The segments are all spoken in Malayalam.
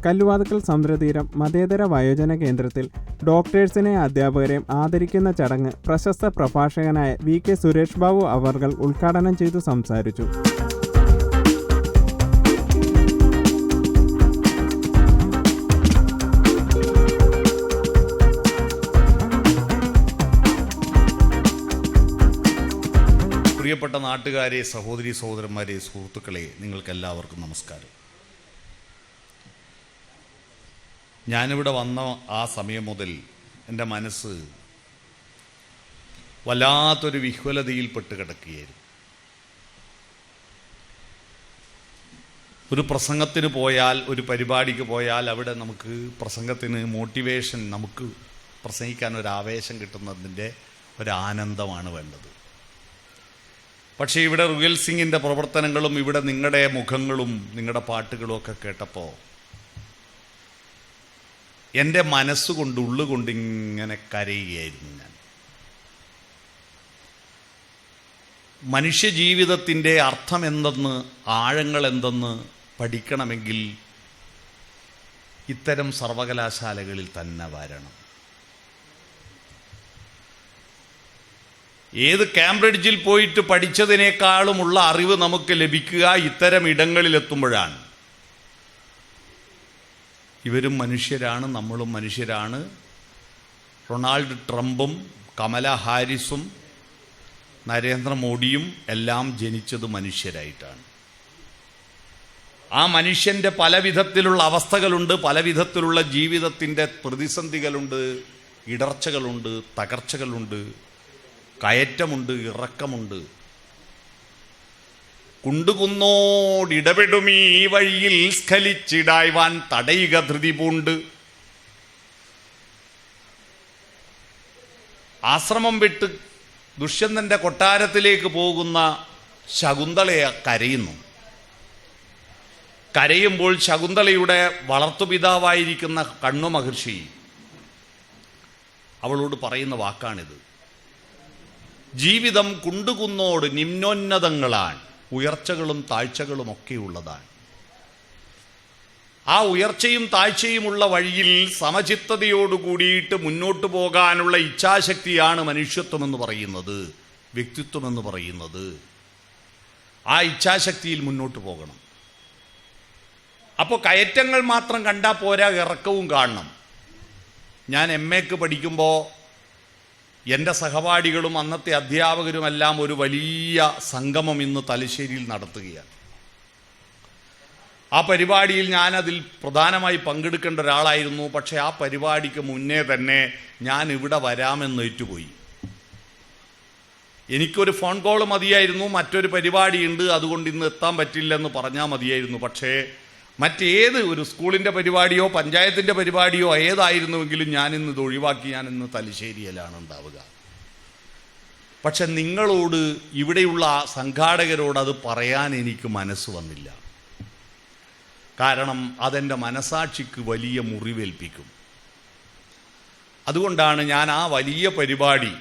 കല്ലുവാതുക്കൽ സമുദ്രതീരം മതേതര വയോജന കേന്ദ്രത്തിൽ ഡോക്ടേഴ്സിനെ അധ്യാപകരെയും ആദരിക്കുന്ന ചടങ്ങ് പ്രശസ്ത പ്രഭാഷകനായ വി.കെ. സുരേഷ് ബാബു അവർകൾ ഉദ്ഘാടനം ചെയ്തു സംസാരിച്ചു. പ്രിയപ്പെട്ട നാട്ടുകാരെ, സഹോദരി സഹോദരന്മാരെ, സുഹൃത്തുക്കളെ, നിങ്ങൾക്കെല്ലാവർക്കും നമസ്കാരം. ഞാനിവിടെ വന്ന ആ സമയം മുതൽ എൻ്റെ മനസ്സ് വല്ലാത്തൊരു വിഹ്വലതയിൽപ്പെട്ട് കിടക്കുകയായിരുന്നു. ഒരു പ്രസംഗത്തിന് പോയാൽ, ഒരു പരിപാടിക്ക് പോയാൽ അവിടെ നമുക്ക് പ്രസംഗത്തിന് മോട്ടിവേഷൻ, നമുക്ക് പ്രസംഗിക്കാൻ ഒരു ആവേശം കിട്ടുന്നതിൻ്റെ ഒരാനന്ദമാണ് വേണ്ടത്. പക്ഷേ ഇവിടെ റുയൽ സിംഗിൻ്റെ പ്രവർത്തനങ്ങളും ഇവിടെ നിങ്ങളുടെ മുഖങ്ങളും നിങ്ങളുടെ പാട്ടുകളും ഒക്കെ കേട്ടപ്പോൾ എൻ്റെ മനസ്സുകൊണ്ട് ഉള്ളുകൊണ്ട് ഇങ്ങനെ കരയുകയായിരുന്നു ഞാൻ. മനുഷ്യജീവിതത്തിൻ്റെ അർത്ഥം എന്തെന്ന്, ആഴങ്ങൾ എന്തെന്ന് പഠിക്കണമെങ്കിൽ ഇത്തരം സർവകലാശാലകളിൽ തന്നെ വരണം. ഏത് കാംബ്രിഡ്ജിൽ പോയിട്ട് പഠിച്ചതിനേക്കാളുമുള്ള അറിവ് നമുക്ക് ലഭിക്കുക ഇത്തരം ഇടങ്ങളിലെത്തുമ്പോഴാണ്. ഇവരും മനുഷ്യരാണ്, നമ്മളും മനുഷ്യരാണ്. ഡൊണാൾഡ് ട്രംപും കമല ഹാരിസും നരേന്ദ്രമോദിയും എല്ലാം ജനിച്ചത് മനുഷ്യരായിട്ടാണ്. ആ മനുഷ്യൻ്റെ പല വിധത്തിലുള്ള അവസ്ഥകളുണ്ട്, പല വിധത്തിലുള്ള ജീവിതത്തിൻ്റെ പ്രതിസന്ധികളുണ്ട്, ഇടർച്ചകളുണ്ട്, തകർച്ചകളുണ്ട്, കയറ്റമുണ്ട്, ഇറക്കമുണ്ട്. കുണ്ടുകുന്നോടിടപെടുമീ വഴിയിൽ സ്ഖലിച്ചിടായ്വാൻ തടയുക ധൃതി പൂണ്ട്. ആശ്രമം വിട്ട് ദുഷ്യന്തന്റെ കൊട്ടാരത്തിലേക്ക് പോകുന്ന ശകുന്തളയെ കരയുന്നു. കരയുമ്പോൾ ശകുന്തളയുടെ വളർത്തുപിതാവായിരിക്കുന്ന കണ്വ മഹർഷി അവളോട് പറയുന്ന വാക്കാണിത്: ജീവിതം കുണ്ടുകുന്നോട് നിമ്നോന്നതങ്ങളാണ്, ഉയർച്ചകളും താഴ്ചകളും ഒക്കെയുള്ളതാണ്. ആ ഉയർച്ചയും താഴ്ചയുമുള്ള വഴിയിൽ സമചിത്തതയോടുകൂടിയിട്ട് മുന്നോട്ട് പോകാനുള്ള ഇച്ഛാശക്തിയാണ് മനുഷ്യത്വമെന്ന് പറയുന്നത്, വ്യക്തിത്വമെന്ന് പറയുന്നത്. ആ ഇച്ഛാശക്തിയിൽ മുന്നോട്ട് പോകണം. അപ്പോൾ കയറ്റങ്ങൾ മാത്രം കണ്ടാൽ പോരാ, ഇറക്കവും കാണണം. ഞാൻ MA പഠിക്കുമ്പോൾ എൻ്റെ സഹപാഠികളും അന്നത്തെ അധ്യാപകരുമെല്ലാം ഒരു വലിയ സംഗമം ഇന്ന് തലശ്ശേരിയിൽ നടത്തുകയാണ്. ആ പരിപാടിയിൽ ഞാനതിൽ പ്രധാനമായി പങ്കെടുക്കേണ്ട ഒരാളായിരുന്നു. പക്ഷേ ആ പരിപാടിക്ക് മുന്നേ തന്നെ ഞാൻ ഇവിടെ വരാമെന്ന് ഏറ്റുപോയി. എനിക്കൊരു ഫോൺ കോൾ മതിയായിരുന്നു, മറ്റൊരു പരിപാടിയുണ്ട്, അതുകൊണ്ട് ഇന്ന് എത്താൻ പറ്റില്ലെന്ന് പറഞ്ഞാൽ മതിയായിരുന്നു. പക്ഷേ മറ്റേത് ഒരു സ്കൂളിൻ്റെ പരിപാടിയോ പഞ്ചായത്തിൻ്റെ പരിപാടിയോ ഏതായിരുന്നുവെങ്കിലും ഞാനിന്ന് ഇത് ഒഴിവാക്കി ഞാനിന്ന് തലശ്ശേരിയിലാണ് ഉണ്ടാവുക. പക്ഷെ നിങ്ങളോട്, ഇവിടെയുള്ള സംഘാടകരോട് അത് പറയാൻ എനിക്ക് മനസ്സ് വന്നില്ല. കാരണം അതെൻ്റെ മനസാക്ഷിക്ക് വലിയ മുറിവേൽപ്പിക്കും. അതുകൊണ്ടാണ് ഞാൻ ആ വലിയ പരിപാടി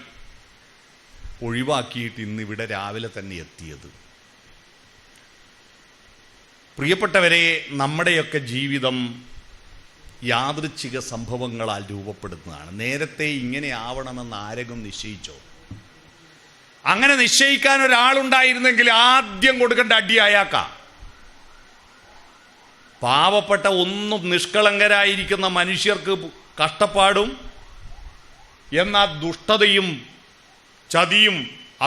ഒഴിവാക്കിയിട്ട് ഇന്നിവിടെ രാവിലെ തന്നെ എത്തിയത്. പ്രിയപ്പെട്ടവരെ, നമ്മുടെയൊക്കെ ജീവിതം യാദൃച്ഛിക സംഭവങ്ങളാൽ രൂപപ്പെടുന്നതാണ്. നേരത്തെ ഇങ്ങനെ ആവണമെന്ന് ആരെങ്കിലും നിശ്ചയിച്ചോ? അങ്ങനെ നിശ്ചയിക്കാൻ ഒരാളുണ്ടായിരുന്നെങ്കിൽ ആദ്യം കൊടുക്കേണ്ട അടി അയാൾക്കാ. പാവപ്പെട്ട ഒന്നും നിഷ്കളങ്കരായിരിക്കുന്ന മനുഷ്യർക്ക് കഷ്ടപ്പാടും എന്നാൽ ദുഷ്ടതയും ചതിയും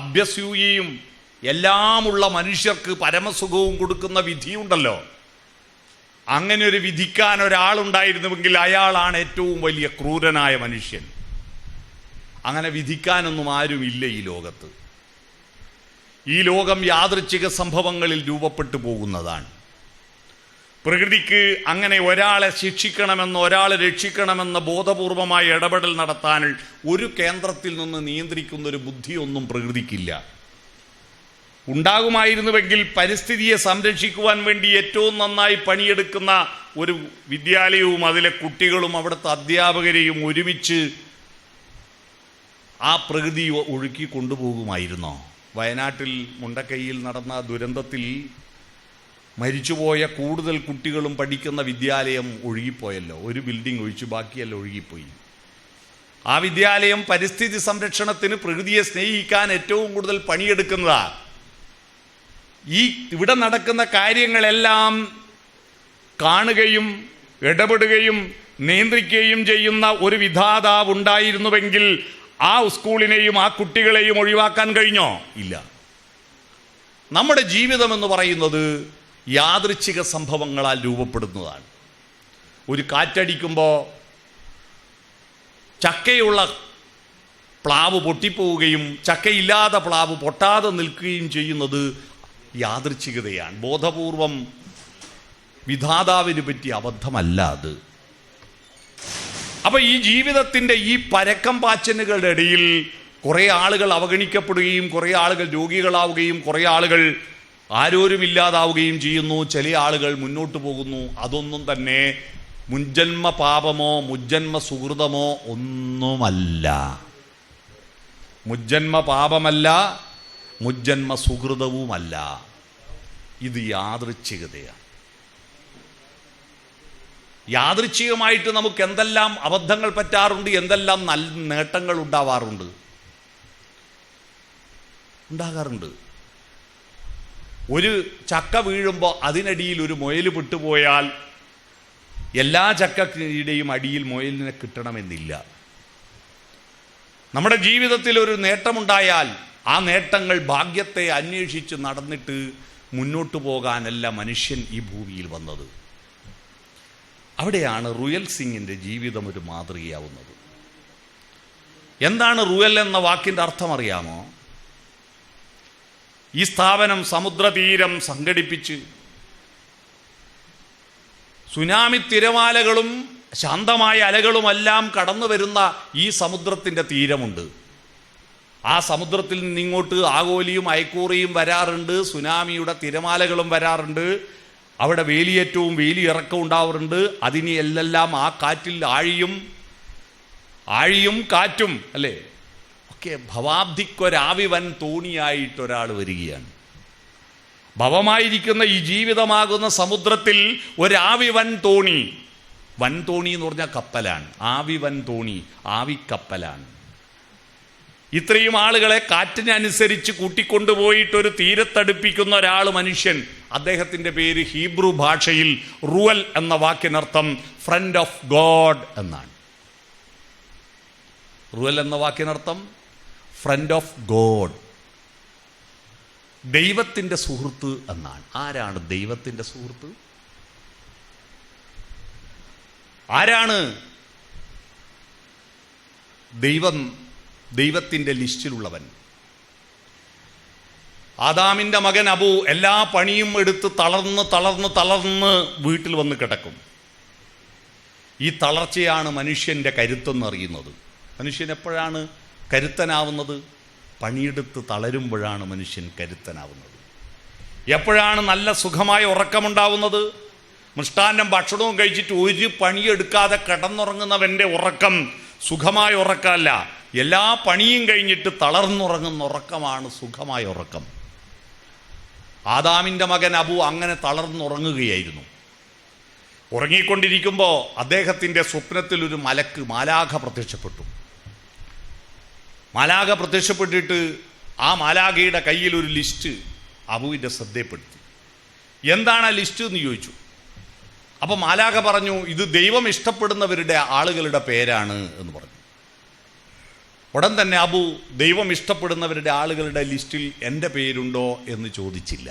അഭ്യസൂയയും എല്ലാമുള്ള മനുഷ്യർക്ക് പരമസുഖവും കൊടുക്കുന്ന വിധിയുണ്ടല്ലോ. അങ്ങനെ ഒരു വിധിക്കാൻ ഒരാളുണ്ടായിരുന്നുവെങ്കിൽ അയാളാണ് ഏറ്റവും വലിയ ക്രൂരനായ മനുഷ്യൻ. അങ്ങനെ വിധിക്കാനൊന്നും ആരുമില്ല ഈ ലോകത്ത്. ഈ ലോകം യാദൃച്ഛിക സംഭവങ്ങളിൽ രൂപപ്പെട്ടു പോകുന്നതാണ്. പ്രകൃതിക്ക് അങ്ങനെ ഒരാളെ ശിക്ഷിക്കണമെന്ന്, ഒരാളെ രക്ഷിക്കണമെന്ന ബോധപൂർവമായ ഇടപെടൽ നടത്താൻ ഒരു കേന്ദ്രത്തിൽ നിന്ന് നിയന്ത്രിക്കുന്ന ഒരു ബുദ്ധിയൊന്നും പ്രകൃതിക്കില്ല. ഉണ്ടാകുമായിരുന്നുവെങ്കിൽ പരിസ്ഥിതിയെ സംരക്ഷിക്കുവാൻ വേണ്ടി ഏറ്റവും നന്നായി പണിയെടുക്കുന്ന ഒരു വിദ്യാലയവും അതിലെ കുട്ടികളും അവിടുത്തെ അധ്യാപകരെയും ഒരുമിച്ച് ആ പ്രകൃതി ഒഴുക്കി കൊണ്ടുപോകുമായിരുന്നോ? വയനാട്ടിൽ മുണ്ടക്കൈയിൽ നടന്ന ദുരന്തത്തിൽ മരിച്ചുപോയ കൂടുതൽ കുട്ടികളും പഠിക്കുന്ന വിദ്യാലയം ഒഴുകിപ്പോയല്ലോ. ഒരു ബിൽഡിംഗ് ഒഴിച്ചു ബാക്കിയെല്ലാം ഒഴുകിപ്പോയി. ആ വിദ്യാലയം പരിസ്ഥിതി സംരക്ഷണത്തിന്, പ്രകൃതിയെ സ്നേഹിക്കാൻ ഏറ്റവും കൂടുതൽ പണിയെടുക്കുന്നതാണ്. ഇവിടെ നടക്കുന്ന കാര്യങ്ങളെല്ലാം കാണുകയും ഇടപെടുകയും നിയന്ത്രിക്കുകയും ചെയ്യുന്ന ഒരു വിധാതാവ് ഉണ്ടായിരുന്നുവെങ്കിൽ ആ സ്കൂളിനെയും ആ കുട്ടികളെയും ഒഴിവാക്കാൻ കഴിഞ്ഞോ? ഇല്ല. നമ്മുടെ ജീവിതം എന്ന് പറയുന്നത് യാദൃച്ഛിക സംഭവങ്ങളാൽ രൂപപ്പെടുന്നതാണ്. ഒരു കാറ്റടിക്കുമ്പോൾ ചക്കയുള്ള പ്ലാവ് പൊട്ടിപ്പോവുകയും ചക്കയില്ലാത്ത പ്ലാവ് പൊട്ടാതെ നിൽക്കുകയും ചെയ്യുന്നത് യാദൃച്ഛികതയാണ്. ബോധപൂർവം വിധാതാവിന് പറ്റിയ അബദ്ധമല്ല അത്. അപ്പൊ ഈ ജീവിതത്തിൻ്റെ ഈ പരക്കം പാച്ചനുകളുടെ ഇടയിൽ കുറേ ആളുകൾ അവഗണിക്കപ്പെടുകയും കുറേ ആളുകൾ രോഗികളാവുകയും കുറേ ആളുകൾ ആരോരുമില്ലാതാവുകയും ചെയ്യുന്നു. ചില ആളുകൾ മുന്നോട്ട് പോകുന്നു. അതൊന്നും തന്നെ മുൻജന്മ പാപമോ മുജ്ജന്മ സുഹൃതമോ ഒന്നുമല്ല. മുജ്ജന്മ പാപമല്ല, മുജ്ജന്മ സുഹൃതവുമല്ല. ഇത് യാദൃച്ഛികതയാണ്. യാദൃച്ഛികമായിട്ട് നമുക്ക് എന്തെല്ലാം അബദ്ധങ്ങൾ പറ്റാറുണ്ട്, എന്തെല്ലാം നല്ല നേട്ടങ്ങൾ ഉണ്ടാകാറുണ്ട്. ഒരു ചക്ക വീഴുമ്പോൾ അതിനടിയിൽ ഒരു മുയൽ പെട്ടുപോയാൽ എല്ലാ ചക്കയുടെയും അടിയിൽ മുയലിനെ കിട്ടണമെന്നില്ല. നമ്മുടെ ജീവിതത്തിൽ ഒരു നേട്ടമുണ്ടായാൽ ആ നേട്ടങ്ങൾ ഭാഗ്യത്തെ അന്വേഷിച്ച് നടന്നിട്ട് മുന്നോട്ട് പോകാനല്ല മനുഷ്യൻ ഈ ഭൂമിയിൽ വന്നത്. അവിടെയാണ് റുയൽ സിംഗിൻ്റെ ജീവിതം ഒരു മാതൃകയാവുന്നത്. എന്താണ് റുയൽ എന്ന വാക്കിൻ്റെ അർത്ഥം അറിയാമോ? ഈ സ്ഥാപനം സമുദ്രതീരം സംഘടിപ്പിച്ച് സുനാമി തിരമാലകളും ശാന്തമായ അലകളുമെല്ലാം കടന്നു വരുന്ന ഈ സമുദ്രത്തിൻ്റെ തീരമുണ്ട്. ആ സമുദ്രത്തിൽ നിന്നിങ്ങോട്ട് ആഗോലിയും അയക്കൂറിയും വരാറുണ്ട്, സുനാമിയുടെ തിരമാലകളും വരാറുണ്ട്. അവിടെ വേലിയേറ്റവും വേലിയിറക്കവും ഉണ്ടാവാറുണ്ട്. അതിന് എല്ലാം ആ കാറ്റിൽ ആഴിയും കാറ്റും അല്ലേ ഒക്കെ ഭവാബ്ധിക്കൊരാവി വൻ തോണിയായിട്ടൊരാൾ വരികയാണ്. ഭവമായിരിക്കുന്ന ഈ ജീവിതമാകുന്ന സമുദ്രത്തിൽ ഒരാവി വൻ തോണി എന്ന് പറഞ്ഞാൽ കപ്പലാണ്. ആവി വൻ തോണി ആവിക്കപ്പലാണ്. ഇത്രയും ആളുകളെ കാറ്റിനനുസരിച്ച് കൂട്ടിക്കൊണ്ടുപോയിട്ടൊരു തീരത്തടുപ്പിക്കുന്ന ഒരാൾ മനുഷ്യൻ. അദ്ദേഹത്തിൻ്റെ പേര് ഹീബ്രു ഭാഷയിൽ റുവൽ എന്ന വാക്കിനർത്ഥം ഫ്രണ്ട് ഓഫ് ഗോഡ് എന്നാണ്. റുവൽ എന്ന വാക്കിനർത്ഥം ഫ്രണ്ട് ഓഫ് ഗോഡ്, ദൈവത്തിൻ്റെ സുഹൃത്ത് എന്നാണ്. ആരാണ് ദൈവത്തിൻ്റെ സുഹൃത്ത്? ആരാണ് ദൈവത്തിൻ്റെ ലിസ്റ്റിലുള്ളവൻ? ആദാമിൻ്റെ മകൻ അബു എല്ലാ പണിയും എടുത്ത് തളർന്ന് വീട്ടിൽ വന്ന് കിടക്കും. ഈ തളർച്ചയാണ് മനുഷ്യൻ്റെ കരുത്തെന്നറിയുന്നത്. മനുഷ്യൻ എപ്പോഴാണ് കരുത്തനാവുന്നത്? പണിയെടുത്ത് തളരുമ്പോഴാണ് മനുഷ്യൻ കരുത്തനാവുന്നത്. എപ്പോഴാണ് നല്ല സുഖമായ ഉറക്കമുണ്ടാവുന്നത്? മൃഷ്ടാന്നം ഭക്ഷണവും കഴിച്ചിട്ട് ഒരു പണിയെടുക്കാതെ കിടന്നുറങ്ങുന്നവൻ്റെ ഉറക്കം സുഖമായ ഉറക്കമല്ല. എല്ലാ പണിയും കഴിഞ്ഞിട്ട് തളർന്നുറങ്ങുന്ന ഉറക്കമാണ് സുഖമായ ഉറക്കം. ആദാമിൻ്റെ മകൻ അബു അങ്ങനെ തളർന്നുറങ്ങുകയായിരുന്നു. ഉറങ്ങിക്കൊണ്ടിരിക്കുമ്പോൾ അദ്ദേഹത്തിൻ്റെ സ്വപ്നത്തിൽ ഒരു മാലാഖ പ്രത്യക്ഷപ്പെട്ടു. മാലാഖ പ്രത്യക്ഷപ്പെട്ടിട്ട് ആ മാലാഖയുടെ കയ്യിൽ ഒരു ലിസ്റ്റ് അബുവിൻ്റെ ശ്രദ്ധയപ്പെടുത്തി. എന്താണ് ആ ലിസ്റ്റ് എന്ന് ചോദിച്ചു. അപ്പോൾ മാലാഖ പറഞ്ഞു, ഇത് ദൈവം ഇഷ്ടപ്പെടുന്നവരുടെ ആളുകളുടെ പേരാണ് എന്ന് പറഞ്ഞു. ഉടൻ തന്നെ അബു ദൈവം ഇഷ്ടപ്പെടുന്നവരുടെ ആളുകളുടെ ലിസ്റ്റിൽ എൻ്റെ പേരുണ്ടോ എന്ന് ചോദിച്ചില്ല.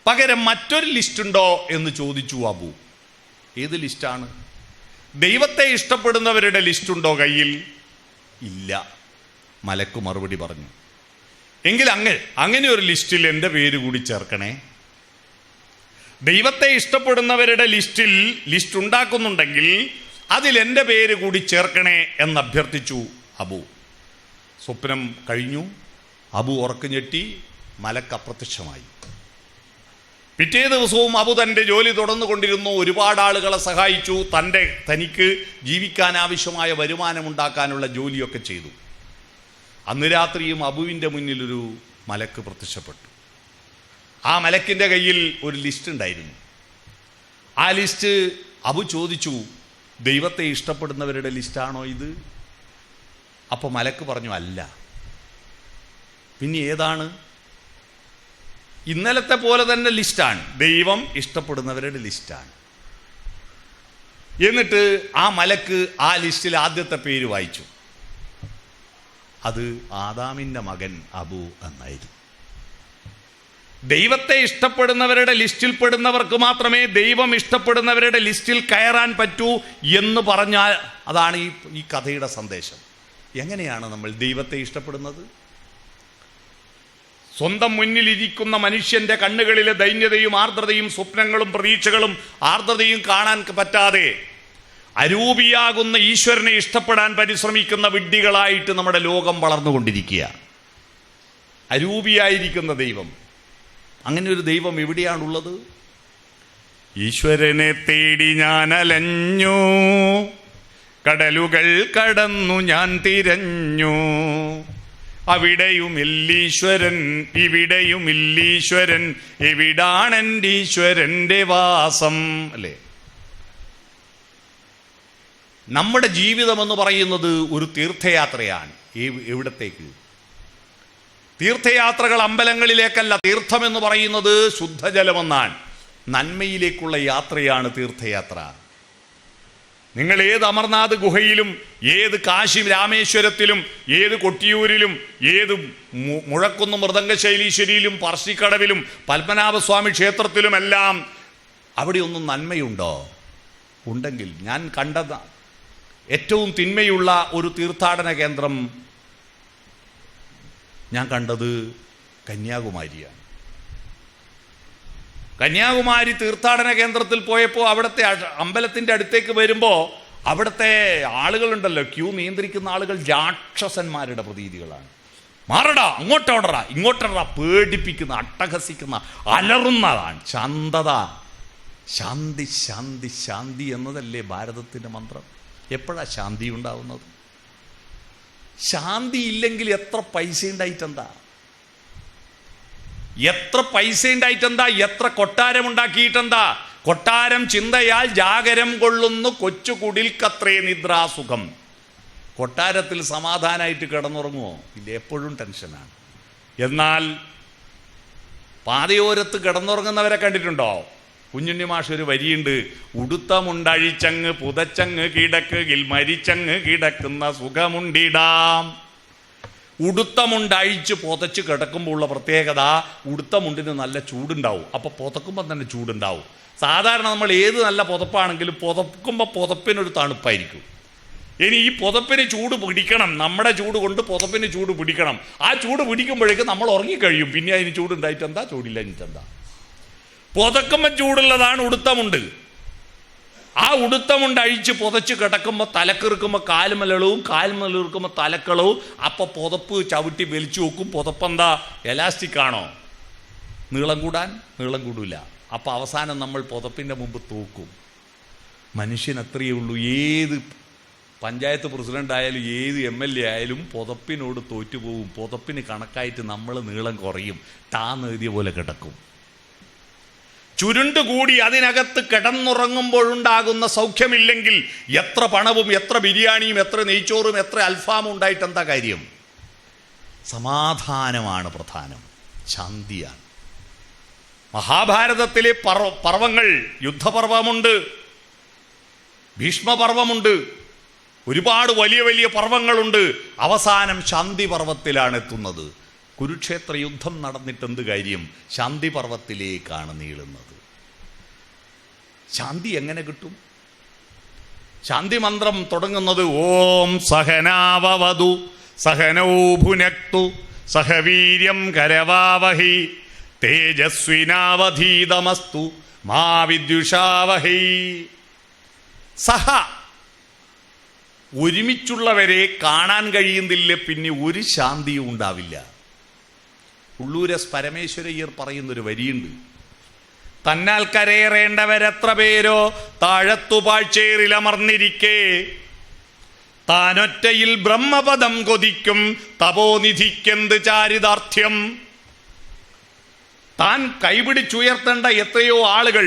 പകരം മറ്റൊരു ലിസ്റ്റുണ്ടോ എന്ന് ചോദിച്ചു അബു. ഏത് ലിസ്റ്റാണ്? ദൈവത്തെ ഇഷ്ടപ്പെടുന്നവരുടെ ലിസ്റ്റുണ്ടോ കയ്യിൽ? ഇല്ല. മലക്ക് മറുപടി പറഞ്ഞു, എങ്കിൽ അങ്ങനെ ഒരു ലിസ്റ്റിൽ എൻ്റെ പേര് കൂടി ചേർക്കണേ. ദൈവത്തെ ഇഷ്ടപ്പെടുന്നവരുടെ ലിസ്റ്റ് ഉണ്ടാക്കുന്നുണ്ടെങ്കിൽ അതിൽ എൻ്റെ പേര് കൂടി ചേർക്കണേ എന്നഭ്യർത്ഥിച്ചു അബു. സ്വപ്നം കഴിഞ്ഞു. അബു ഉറക്കഞ്ഞെട്ടി. മലക്ക് അപ്രത്യക്ഷമായി. പിറ്റേ ദിവസവും അബു തൻ്റെ ജോലി തുടർന്നുകൊണ്ടിരുന്നു. ഒരുപാട് ആളുകളെ സഹായിച്ചു. തനിക്ക് ജീവിക്കാൻ ആവശ്യമായ വരുമാനമുണ്ടാക്കാനുള്ള ജോലിയൊക്കെ ചെയ്തു. അന്ന് രാത്രിയും അബുവിൻ്റെ മുന്നിലൊരു മലക്ക് പ്രത്യക്ഷപ്പെട്ടു. ആ മലക്കിൻ്റെ കയ്യിൽ ഒരു ലിസ്റ്റ് ഉണ്ടായിരുന്നു. ആ ലിസ്റ്റ് അബു ചോദിച്ചു, ദൈവത്തെ ഇഷ്ടപ്പെടുന്നവരുടെ ലിസ്റ്റാണോ ഇത്? അപ്പോൾ മലക്ക് പറഞ്ഞു, അല്ല. പിന്നെ ഏതാണ്? ഇന്നലത്തെ പോലെ തന്നെ ലിസ്റ്റാണ്, ദൈവം ഇഷ്ടപ്പെടുന്നവരുടെ ലിസ്റ്റാണ്. എന്നിട്ട് ആ മലക്ക് ആ ലിസ്റ്റിൽ ആദ്യത്തെ പേര് വായിച്ചു. അത് ആദാമിൻ്റെ മകൻ അബു എന്നായിരുന്നു. ദൈവത്തെ ഇഷ്ടപ്പെടുന്നവരുടെ ലിസ്റ്റിൽ പെടുന്നവർക്ക് മാത്രമേ ദൈവം ഇഷ്ടപ്പെടുന്നവരുടെ ലിസ്റ്റിൽ കയറാൻ പറ്റൂ എന്ന് പറഞ്ഞാൽ അതാണ് ഈ കഥയുടെ സന്ദേശം. എങ്ങനെയാണ് നമ്മൾ ദൈവത്തെ ഇഷ്ടപ്പെടുന്നത്? സ്വന്തം മുന്നിലിരിക്കുന്ന മനുഷ്യന്റെ കണ്ണുകളിലെ ദൈന്യതയും ആർദ്രതയും സ്വപ്നങ്ങളും പ്രതീക്ഷകളും ആർദ്രതയും കാണാൻ പറ്റാതെ അരൂപിയാകുന്ന ഈശ്വരനെ ഇഷ്ടപ്പെടാൻ പരിശ്രമിക്കുന്ന വിഡ്ഢികളായിട്ട് നമ്മുടെ ലോകം വളർന്നുകൊണ്ടിരിക്കുക. അരൂപിയായിരിക്കുന്ന ദൈവം, അങ്ങനെ ഒരു ദൈവം എവിടെയാണുള്ളത്? ഈശ്വരനെ തേടി ഞാൻ അലഞ്ഞു, കടലുകൾ കടന്നു ഞാൻ തിരഞ്ഞു, അവിടെയുമില്ലീശ്വരൻ ഇവിടെയുമില്ലീശ്വരൻ, എവിടാണെൻ്റെ ഈശ്വരൻ്റെ വാസം. അല്ലേ? നമ്മുടെ ജീവിതമെന്ന് പറയുന്നത് ഒരു തീർത്ഥയാത്രയാണ്. എവിടത്തേക്ക്? തീർത്ഥയാത്രകൾ അമ്പലങ്ങളിലേക്കല്ല. തീർത്ഥമെന്ന് പറയുന്നത് ശുദ്ധജലമെന്നാണ്. നന്മയിലേക്കുള്ള യാത്രയാണ് തീർത്ഥയാത്ര. നിങ്ങൾ ഏത് അമർനാഥ് ഗുഹയിലും ഏത് കാശി രാമേശ്വരത്തിലും ഏത് കൊട്ടിയൂരിലും ഏത് മുഴക്കുന്ന് മൃദംഗശൈലീശ്വരിയിലും പറശ്ശിക്കടവിലും പത്മനാഭസ്വാമി ക്ഷേത്രത്തിലുമെല്ലാം അവിടെയൊന്നും നന്മയുണ്ടോ? ഉണ്ടെങ്കിൽ ഞാൻ കണ്ട ഏറ്റവും തിന്മയുള്ള ഒരു തീർത്ഥാടന കേന്ദ്രം ഞാൻ കണ്ടത് കന്യാകുമാരിയാണ്. കന്യാകുമാരി തീർത്ഥാടന കേന്ദ്രത്തിൽ പോയപ്പോൾ അവിടുത്തെ അമ്പലത്തിൻ്റെ അടുത്തേക്ക് വരുമ്പോൾ അവിടുത്തെ ആളുകളുണ്ടല്ലോ, ക്യൂ നിയന്ത്രിക്കുന്ന ആളുകൾ രാക്ഷസന്മാരുടെ പ്രതീതികളാണ്. മാറടാ, അങ്ങോട്ടോടറാ, ഇങ്ങോട്ടോടറാ, പേടിപ്പിക്കുന്ന, അട്ടഹസിക്കുന്ന, അലറുന്നതാണ്. ശാന്തത, ശാന്തി, ശാന്തി, ശാന്തി എന്നതല്ലേ ഭാരതത്തിൻ്റെ മന്ത്രം. എപ്പോഴാണ് ശാന്തി ഉണ്ടാവുന്നത്? ശാന്തി ഇല്ലെങ്കിൽ എത്ര പൈസ ഉണ്ടായിട്ടെന്താ? എത്ര പൈസ ഉണ്ടായിട്ടെന്താ? എത്ര കൊട്ടാരം ഉണ്ടാക്കിയിട്ടെന്താ? കൊട്ടാരം ചിന്തയാൽ ജാഗരം കൊള്ളുന്നു കൊച്ചു കുടിൽക്കത്രേ നിദ്രാസുഖം. കൊട്ടാരത്തിൽ സമാധാനമായിട്ട് കിടന്നുറങ്ങുമോ? ഇല്ല, എപ്പോഴും ടെൻഷനാണ്. എന്നാൽ പാതയോരത്ത് കിടന്നുറങ്ങുന്നവരെ കണ്ടിട്ടുണ്ടോ? കുഞ്ഞുണ്ണി മാഷ് ഒരു വരിയുണ്ട്, ഉടുത്ത മുണ്ടഴിച്ചങ്ങ് പുതച്ചങ്ങ് കിടക്കുകിൽ മരിച്ചങ്ങ് കിടക്കുന്ന സുഖമുണ്ടിടാം. ഉടുത്ത മുണ്ടഴിച്ച് പുതച്ച് കിടക്കുമ്പോൾ ഉള്ള പ്രത്യേകത, ഉടുത്ത മുണ്ടിന് നല്ല ചൂടുണ്ടാവും. അപ്പോൾ പുതക്കുമ്പോൾ തന്നെ ചൂടുണ്ടാവും. സാധാരണ നമ്മൾ ഏത് നല്ല പുതപ്പാണെങ്കിലും പുതക്കുമ്പോൾ പുതപ്പിനൊരു തണുപ്പായിരിക്കും. ഇനി ഈ പുതപ്പിന് ചൂട് പിടിക്കണം, നമ്മുടെ ചൂട് കൊണ്ട് പുതപ്പിന് ചൂട് പിടിക്കണം. ആ ചൂട് പിടിക്കുമ്പോഴേക്കും നമ്മൾ ഉറങ്ങിക്കഴിയും. പിന്നെ അതിന് ചൂടുണ്ടായിട്ടെന്താ, ചൂടില്ലാഞ്ഞിട്ടെന്താ? പുതക്കുമ്പോൾ ചൂടുള്ളതാണ് ഉടുത്തമുണ്ട്. ആ ഉടുത്തമുണ്ട് അഴിച്ച് പുതച്ച് കിടക്കുമ്പോൾ തലക്കിറുക്കുമ്പോൾ കാലുമലളവും, കാലുമലറുക്കുമ്പോൾ തലക്കളവും. അപ്പോൾ പുതപ്പ് ചവിട്ടി വലിച്ചു വെക്കും. പുതപ്പെന്താ, എലാസ്റ്റിക് ആണോ? നീളം കൂടാൻ നീളം കൂടില്ല. അപ്പോൾ അവസാനം നമ്മൾ പുതപ്പിൻ്റെ മുമ്പ് തൂക്കും. മനുഷ്യൻ അത്രയേ ഉള്ളൂ. ഏത് പഞ്ചായത്ത് പ്രസിഡന്റ് ആയാലും ഏത് MLA ആയാലും പുതപ്പിനോട് തോറ്റുപോകും. പുതപ്പിന് കണക്കായിട്ട് നമ്മൾ നീളം കുറയും. താന്നെഴുതിയ പോലെ കിടക്കും. ചുരുണ്ടുകൂടി അതിനകത്ത് കിടന്നുറങ്ങുമ്പോഴുണ്ടാകുന്ന സൗഖ്യമില്ലെങ്കിൽ എത്ര പണവും എത്ര ബിരിയാണിയും എത്ര നെയ്ച്ചോറും എത്ര അൽഫാമും ഉണ്ടായിട്ട് എന്താ കാര്യം? സമാധാനമാണ് പ്രധാനം, ശാന്തിയാണ്. മഹാഭാരതത്തിലെ പർവങ്ങൾ, യുദ്ധപർവമുണ്ട്, ഭീഷ്മപർവമുണ്ട്, ഒരുപാട് വലിയ വലിയ പർവങ്ങളുണ്ട്. അവസാനം ശാന്തി പർവത്തിലാണ് എത്തുന്നത്. കുരുക്ഷേത്ര യുദ്ധം നടന്നിട്ട് എന്ത് കാര്യം? ശാന്തി പർവത്തിലേക്കാണ് നീളുന്നത്. ശാന്തി എങ്ങനെ കിട്ടും? ശാന്തി മന്ത്രം തുടങ്ങുന്നത് ഓം സഹനാവവതു സഹനൗ ഭുനക്തു സഹവീര്യം കരവാവഹൈ തേജസ്വിനാവധീതമസ്തു മാ വിദ്യുഷാവഹൈ. സഹ, ഒരുമിച്ചുള്ളവരെ കാണാൻ കഴിയുന്നില്ല, പിന്നെ ഒരു ശാന്തിയും ഉണ്ടാവില്ല. ഉള്ളൂരസ് പരമേശ്വരയ്യർ പറയുന്നൊരു വരിയുണ്ട്, തന്നാൽ കരയേറേണ്ടവരെത്ര പേരോ താഴത്തു പാഴ്ചേറിലമർന്നിരിക്കെ താനൊറ്റയിൽ ബ്രഹ്മപദം കൊതിക്കും തപോനിധിക്കെന്ത് ചാരിതാർത്ഥ്യം. താൻ കൈപിടിച്ചുയർത്തേണ്ട എത്രയോ ആളുകൾ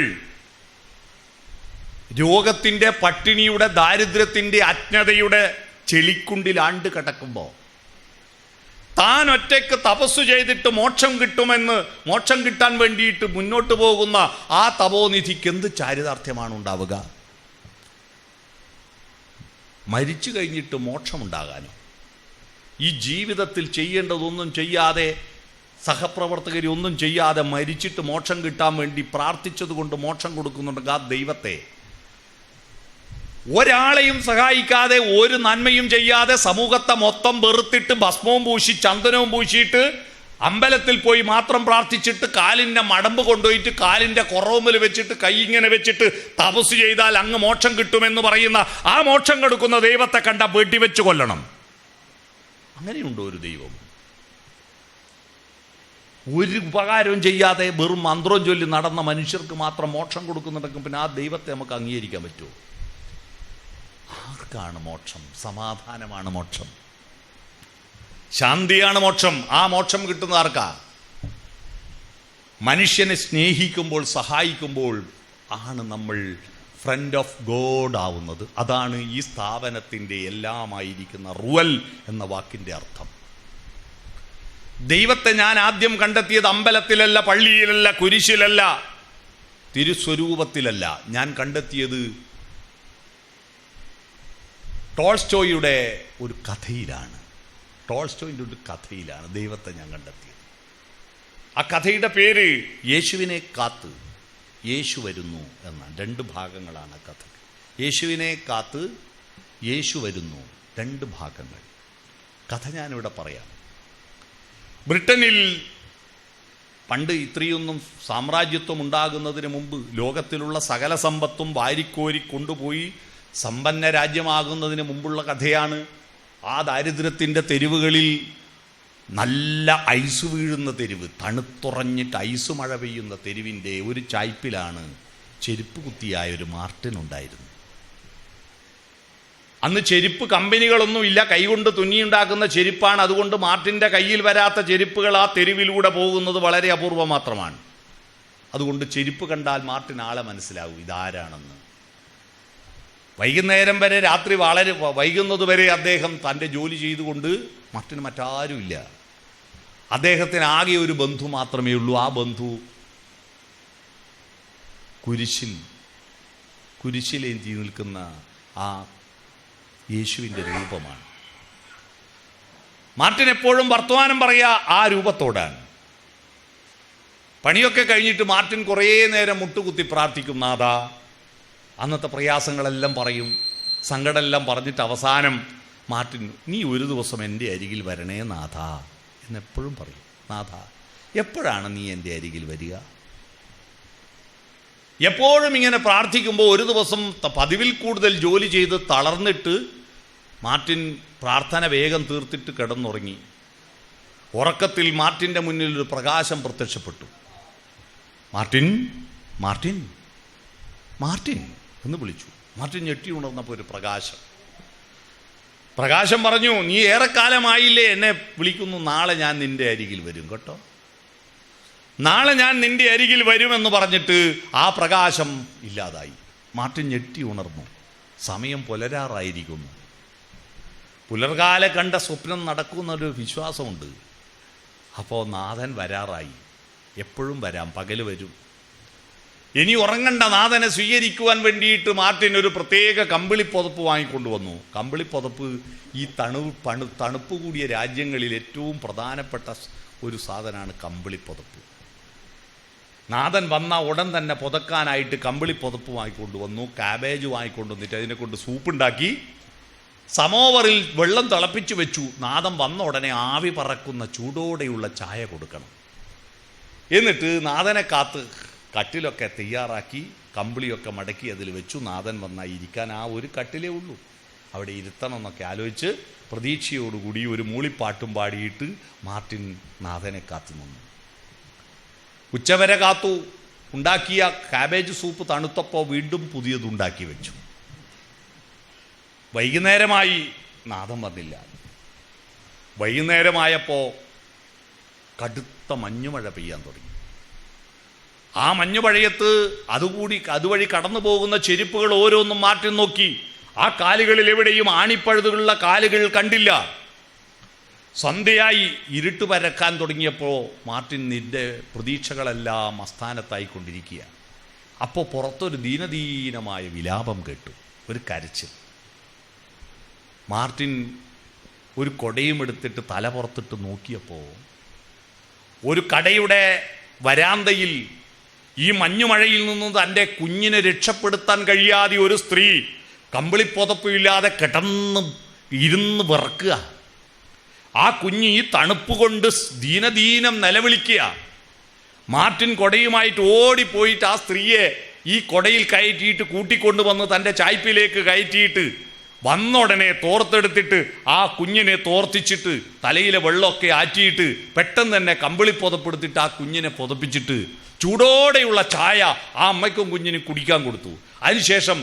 രോഗത്തിൻ്റെ, പട്ടിണിയുടെ, ദാരിദ്ര്യത്തിൻ്റെ, അജ്ഞതയുടെ ചെളിക്കുണ്ടിൽ ആണ്ട് കിടക്കുമ്പോൾ താൻ ഒറ്റയ്ക്ക് തപസ് ചെയ്തിട്ട് മോക്ഷം കിട്ടുമെന്ന്, മോക്ഷം കിട്ടാൻ വേണ്ടിയിട്ട് മുന്നോട്ട് പോകുന്ന ആ തപോനിധിക്ക് എന്ത് ചാരിതാർത്ഥ്യമാണ് ഉണ്ടാവുക? മരിച്ചു കഴിഞ്ഞിട്ട് മോക്ഷമുണ്ടാകാനോ? ഈ ജീവിതത്തിൽ ചെയ്യേണ്ടതൊന്നും ചെയ്യാതെ, സഹപ്രവർത്തകരെ ഒന്നും ചെയ്യാതെ മരിച്ചിട്ട് മോക്ഷം കിട്ടാൻ വേണ്ടി പ്രാർത്ഥിച്ചത് കൊണ്ട് മോക്ഷം കൊടുക്കുന്നുണ്ടെങ്കിൽ ആ ദൈവത്തെ, ഒരാളെയും സഹായിക്കാതെ, ഒരു നന്മയും ചെയ്യാതെ, സമൂഹത്തെ മൊത്തം വെറുത്തിട്ട് ഭസ്മവും പൂശി ചന്ദനവും പൂശിയിട്ട് അമ്പലത്തിൽ പോയി മാത്രം പ്രാർത്ഥിച്ചിട്ട് കാലിൻ്റെ മടമ്പ് കൊണ്ടുപോയിട്ട് കാലിൻ്റെ കുറവുമ്പിൽ വെച്ചിട്ട് കൈ ഇങ്ങനെ വെച്ചിട്ട് തപസ് ചെയ്താൽ അങ്ങ് മോക്ഷം കിട്ടുമെന്ന് പറയുന്ന ആ മോക്ഷം കൊടുക്കുന്ന ദൈവത്തെ കണ്ട വെടിവെച്ച് കൊല്ലണം. അങ്ങനെയുണ്ടോ ഒരു ദൈവം? ഒരു ഉപകാരവും ചെയ്യാതെ വെറും മന്ത്രവും ചൊല്ലി നടന്ന മനുഷ്യർക്ക് മാത്രം മോക്ഷം കൊടുക്കുന്നുണ്ടെങ്കിൽ പിന്നെ ആ ദൈവത്തെ നമുക്ക് അംഗീകരിക്കാൻ പറ്റുമോ? ആർക്കാണ് മോക്ഷം? സമാധാനമാണ് മോക്ഷം, ശാന്തിയാണ് മോക്ഷം. ആ മോക്ഷം കിട്ടുന്ന ആർക്കാ? മനുഷ്യനെ സ്നേഹിക്കുമ്പോൾ, സഹായിക്കുമ്പോൾ ആണ് നമ്മൾ ഫ്രണ്ട് ഓഫ് ഗോഡ് ആവുന്നത്. അതാണ് ഈ സ്ഥാപനത്തിൻ്റെ എല്ലാമായിരിക്കുന്ന റുവൽ എന്ന വാക്കിൻ്റെ അർത്ഥം. ദൈവത്തെ ഞാൻ ആദ്യം കണ്ടെത്തിയത് അമ്പലത്തിലല്ല, പള്ളിയിലല്ല, കുരിശിലല്ല, തിരുസ്വരൂപത്തിലല്ല. ഞാൻ കണ്ടെത്തിയത് ടോൾസ്റ്റോയുടെ ഒരു കഥയിലാണ്. ടോൾസ്റ്റോയിൻ്റെ ഒരു കഥയിലാണ് ദൈവത്തെ ഞാൻ കണ്ടെത്തിയത്. ആ കഥയുടെ പേര് യേശുവിനെ കാത്ത് യേശു വരുന്നു എന്നാണ്. 2 ഭാഗങ്ങളാണ് കഥ. യേശുവിനെ കാത്ത് യേശു വരുന്നു, 2 ഭാഗങ്ങൾ. കഥ ഞാനിവിടെ പറയാം. ബ്രിട്ടനിൽ പണ്ട് ഇത്രയൊന്നും സാമ്രാജ്യത്വം ഉണ്ടാകുന്നതിന് മുമ്പ് ലോകത്തിലുള്ള സകല സമ്പത്തും വാരിക്കോരി കൊണ്ടുപോയി സമ്പന്ന രാജ്യമാകുന്നതിന് മുമ്പുള്ള കഥയാണ്. ആ ദാരിദ്ര്യത്തിൻ്റെ തെരുവുകളിൽ നല്ല ഐസ് വീഴുന്ന തെരുവ്, തണുത്തുറഞ്ഞിട്ട് ഐസ് മഴ പെയ്യുന്ന തെരുവിൻ്റെ ഒരു ചായ്പിലാണ് ചെരുപ്പ് കുത്തിയായ ഒരു മാർട്ടിൻ ഉണ്ടായിരുന്നു. അന്ന് ചെരുപ്പ് കമ്പനികളൊന്നുമില്ല, കൈകൊണ്ട് തുന്നിയുണ്ടാക്കുന്ന ചെരുപ്പാണ്. അതുകൊണ്ട് മാർട്ടിൻ്റെ കയ്യിൽ വരാത്ത ചെരുപ്പുകൾ ആ തെരുവിലൂടെ പോകുന്നത് വളരെ അപൂർവം മാത്രമാണ്. അതുകൊണ്ട് ചെരുപ്പ് കണ്ടാൽ മാർട്ടിൻ ആളെ മനസ്സിലാവും ഇതാരാണെന്ന്. വൈകുന്നേരം വരെ, രാത്രി വളരെ വൈകുന്നത് വരെ അദ്ദേഹം തൻ്റെ ജോലി ചെയ്തുകൊണ്ട്, മാർട്ടിന് മറ്റാരുമില്ല. അദ്ദേഹത്തിന് ആകെ ഒരു ബന്ധു മാത്രമേ ഉള്ളൂ. ആ ബന്ധു കുരിശിലേന്തി നിൽക്കുന്ന ആ യേശുവിൻ്റെ രൂപമാണ്. മാർട്ടിൻ എപ്പോഴും വർത്തമാനം പറയുക ആ രൂപത്തോടാണ്. പണിയൊക്കെ കഴിഞ്ഞിട്ട് മാർട്ടിൻ കുറേ നേരം മുട്ടുകുത്തി പ്രാർത്ഥിക്കും, നാഥാ. അന്നത്തെ പ്രയാസങ്ങളെല്ലാം പറയും, സങ്കടമെല്ലാം പറഞ്ഞിട്ട് അവസാനം മാർട്ടിൻ, നീ ഒരു ദിവസം എൻ്റെ അരികിൽ വരണേ നാഥാ എന്നെപ്പോഴും പറയും. നാഥാ, എപ്പോഴാണ് നീ എൻ്റെ അരികിൽ വരിക? എപ്പോഴും ഇങ്ങനെ പ്രാർത്ഥിക്കുമ്പോൾ ഒരു ദിവസം പതിവിൽ കൂടുതൽ ജോലി ചെയ്ത് തളർന്നിട്ട് മാർട്ടിൻ പ്രാർത്ഥന വേഗം തീർത്തിട്ട് കിടന്നുറങ്ങി. ഉറക്കത്തിൽ മാർട്ടിൻ്റെ മുന്നിൽ ഒരു പ്രകാശം പ്രത്യക്ഷപ്പെട്ടു. മാർട്ടിൻ, മാർട്ടിൻ, മാർട്ടിൻ എന്ന് വിളിച്ചു. മാർട്ടിൻ ഞെട്ടി ഉണർന്നപ്പോൾ ഒരു പ്രകാശം പറഞ്ഞു, നീ ഏറെക്കാലമായില്ലേ എന്നെ വിളിക്കുന്നു, നാളെ ഞാൻ നിൻ്റെ അരികിൽ വരും കേട്ടോ, നാളെ ഞാൻ നിൻ്റെ അരികിൽ വരുമെന്ന് പറഞ്ഞിട്ട് ആ പ്രകാശം ഇല്ലാതായി. മാർട്ടിൻ ഞെട്ടി ഉണർന്നു. സമയം പുലരാറായിരിക്കുന്നു. പുലർകാല കണ്ട സ്വപ്നം നടക്കുന്നൊരു വിശ്വാസമുണ്ട്. അപ്പോൾ നാഥൻ വരാറായി. എപ്പോഴും വരാം, പകല് വരും. ഇനി ഉറങ്ങണ്ട നാഥനെ സ്വീകരിക്കുവാൻ വേണ്ടിയിട്ട് മാർട്ടിൻ ഒരു പ്രത്യേക കമ്പിളിപ്പുതപ്പ് വാങ്ങിക്കൊണ്ടുവന്നു. കമ്പിളിപ്പുതപ്പ് ഈ തണുപ്പ് കൂടിയ രാജ്യങ്ങളിൽ ഏറ്റവും പ്രധാനപ്പെട്ട ഒരു സാധനമാണ് കമ്പിളിപ്പുതപ്പ്. നാഥൻ വന്ന ഉടൻ തന്നെ പുതക്കാനായിട്ട് കമ്പിളിപ്പുതപ്പ് വാങ്ങിക്കൊണ്ടുവന്നു. കാബേജ് വാങ്ങിക്കൊണ്ടുവന്നിട്ട് അതിനെ കൊണ്ട് സൂപ്പുണ്ടാക്കി സമോവറിൽ വെള്ളം തിളപ്പിച്ചു വെച്ചു. നാഥൻ വന്ന ഉടനെ ആവി പറക്കുന്ന ചൂടോടെയുള്ള ചായ കൊടുക്കണം. എന്നിട്ട് നാഥനെ കാത്ത് കട്ടിലൊക്കെ തയ്യാറാക്കി കമ്പിളിയൊക്കെ മടക്കി അതിൽ വെച്ചു. നാഥൻ വന്നാൽ ഇരിക്കാൻ ആ ഒരു കട്ടിലേ ഉള്ളൂ, അവിടെ ഇരുത്തണം എന്നൊക്കെ ആലോചിച്ച് പ്രതീക്ഷയോടുകൂടി ഒരു മൂളിപ്പാട്ടും പാടിയിട്ട് മാർട്ടിൻ നാഥനെ കാത്തു നിന്നു. ഉച്ചവരെ കാത്തു. ഉണ്ടാക്കിയ കാബേജ് സൂപ്പ് തണുത്തപ്പോൾ വീണ്ടും പുതിയതുണ്ടാക്കി വെച്ചു. വൈകുന്നേരമായി, നാഥൻ വന്നില്ല. വൈകുന്നേരമായപ്പോൾ കടുത്ത മഞ്ഞുമഴ പെയ്യാൻ തുടങ്ങി. ആ മഞ്ഞുപഴയത്ത് അതുവഴി കടന്നു പോകുന്ന ചെരുപ്പുകൾ ഓരോന്നും മാറ്റി നോക്കി. ആ കാലുകളിൽ എവിടെയും ആണിപ്പഴുതുകളുള്ള കാലുകൾ കണ്ടില്ല. സന്ധ്യയായി ഇരുട്ട് പരക്കാൻ തുടങ്ങിയപ്പോൾ മാർട്ടിൻ നിന്റെ പ്രതീക്ഷകളെല്ലാം അസ്ഥാനത്തായിക്കൊണ്ടിരിക്കുക. അപ്പോൾ പുറത്തൊരു ദീനദീനമായ വിലാപം കേട്ടു, ഒരു കരച്ചിൽ. മാർട്ടിൻ ഒരു കൊടയും എടുത്തിട്ട് തല പുറത്തിട്ട് നോക്കിയപ്പോൾ ഒരു കടയുടെ വരാന്തയിൽ ഈ മഞ്ഞുമഴയിൽ നിന്ന് തൻ്റെ കുഞ്ഞിനെ രക്ഷപ്പെടുത്താൻ കഴിയാതെ ഒരു സ്ത്രീ കമ്പിളിപ്പുതപ്പില്ലാതെ ഇരുന്ന് വിറക്കുക. ആ കുഞ്ഞ് ഈ തണുപ്പ് കൊണ്ട് ദീനദീനം നിലവിളിക്കുക. മാർട്ടിൻ കൊടയുമായിട്ട് ഓടിപ്പോയിട്ട് ആ സ്ത്രീയെ ഈ കൊടയിൽ കയറ്റിയിട്ട് കൂട്ടിക്കൊണ്ടുവന്ന് തൻ്റെ ചായ്പിലേക്ക് കയറ്റിയിട്ട് വന്നുടനെ തോർത്തെടുത്തിട്ട് ആ കുഞ്ഞിനെ തോർത്തിച്ചിട്ട് തലയിലെ വെള്ളമൊക്കെ ആറ്റിയിട്ട് പെട്ടെന്ന് തന്നെ കമ്പിളിപ്പുതപ്പെടുത്തിട്ട് ആ കുഞ്ഞിനെ പുതപ്പിച്ചിട്ട് ചൂടോടെയുള്ള ചായ ആ അമ്മയ്ക്കും കുഞ്ഞിനും കുടിക്കാൻ കൊടുത്തു. അതിനുശേഷം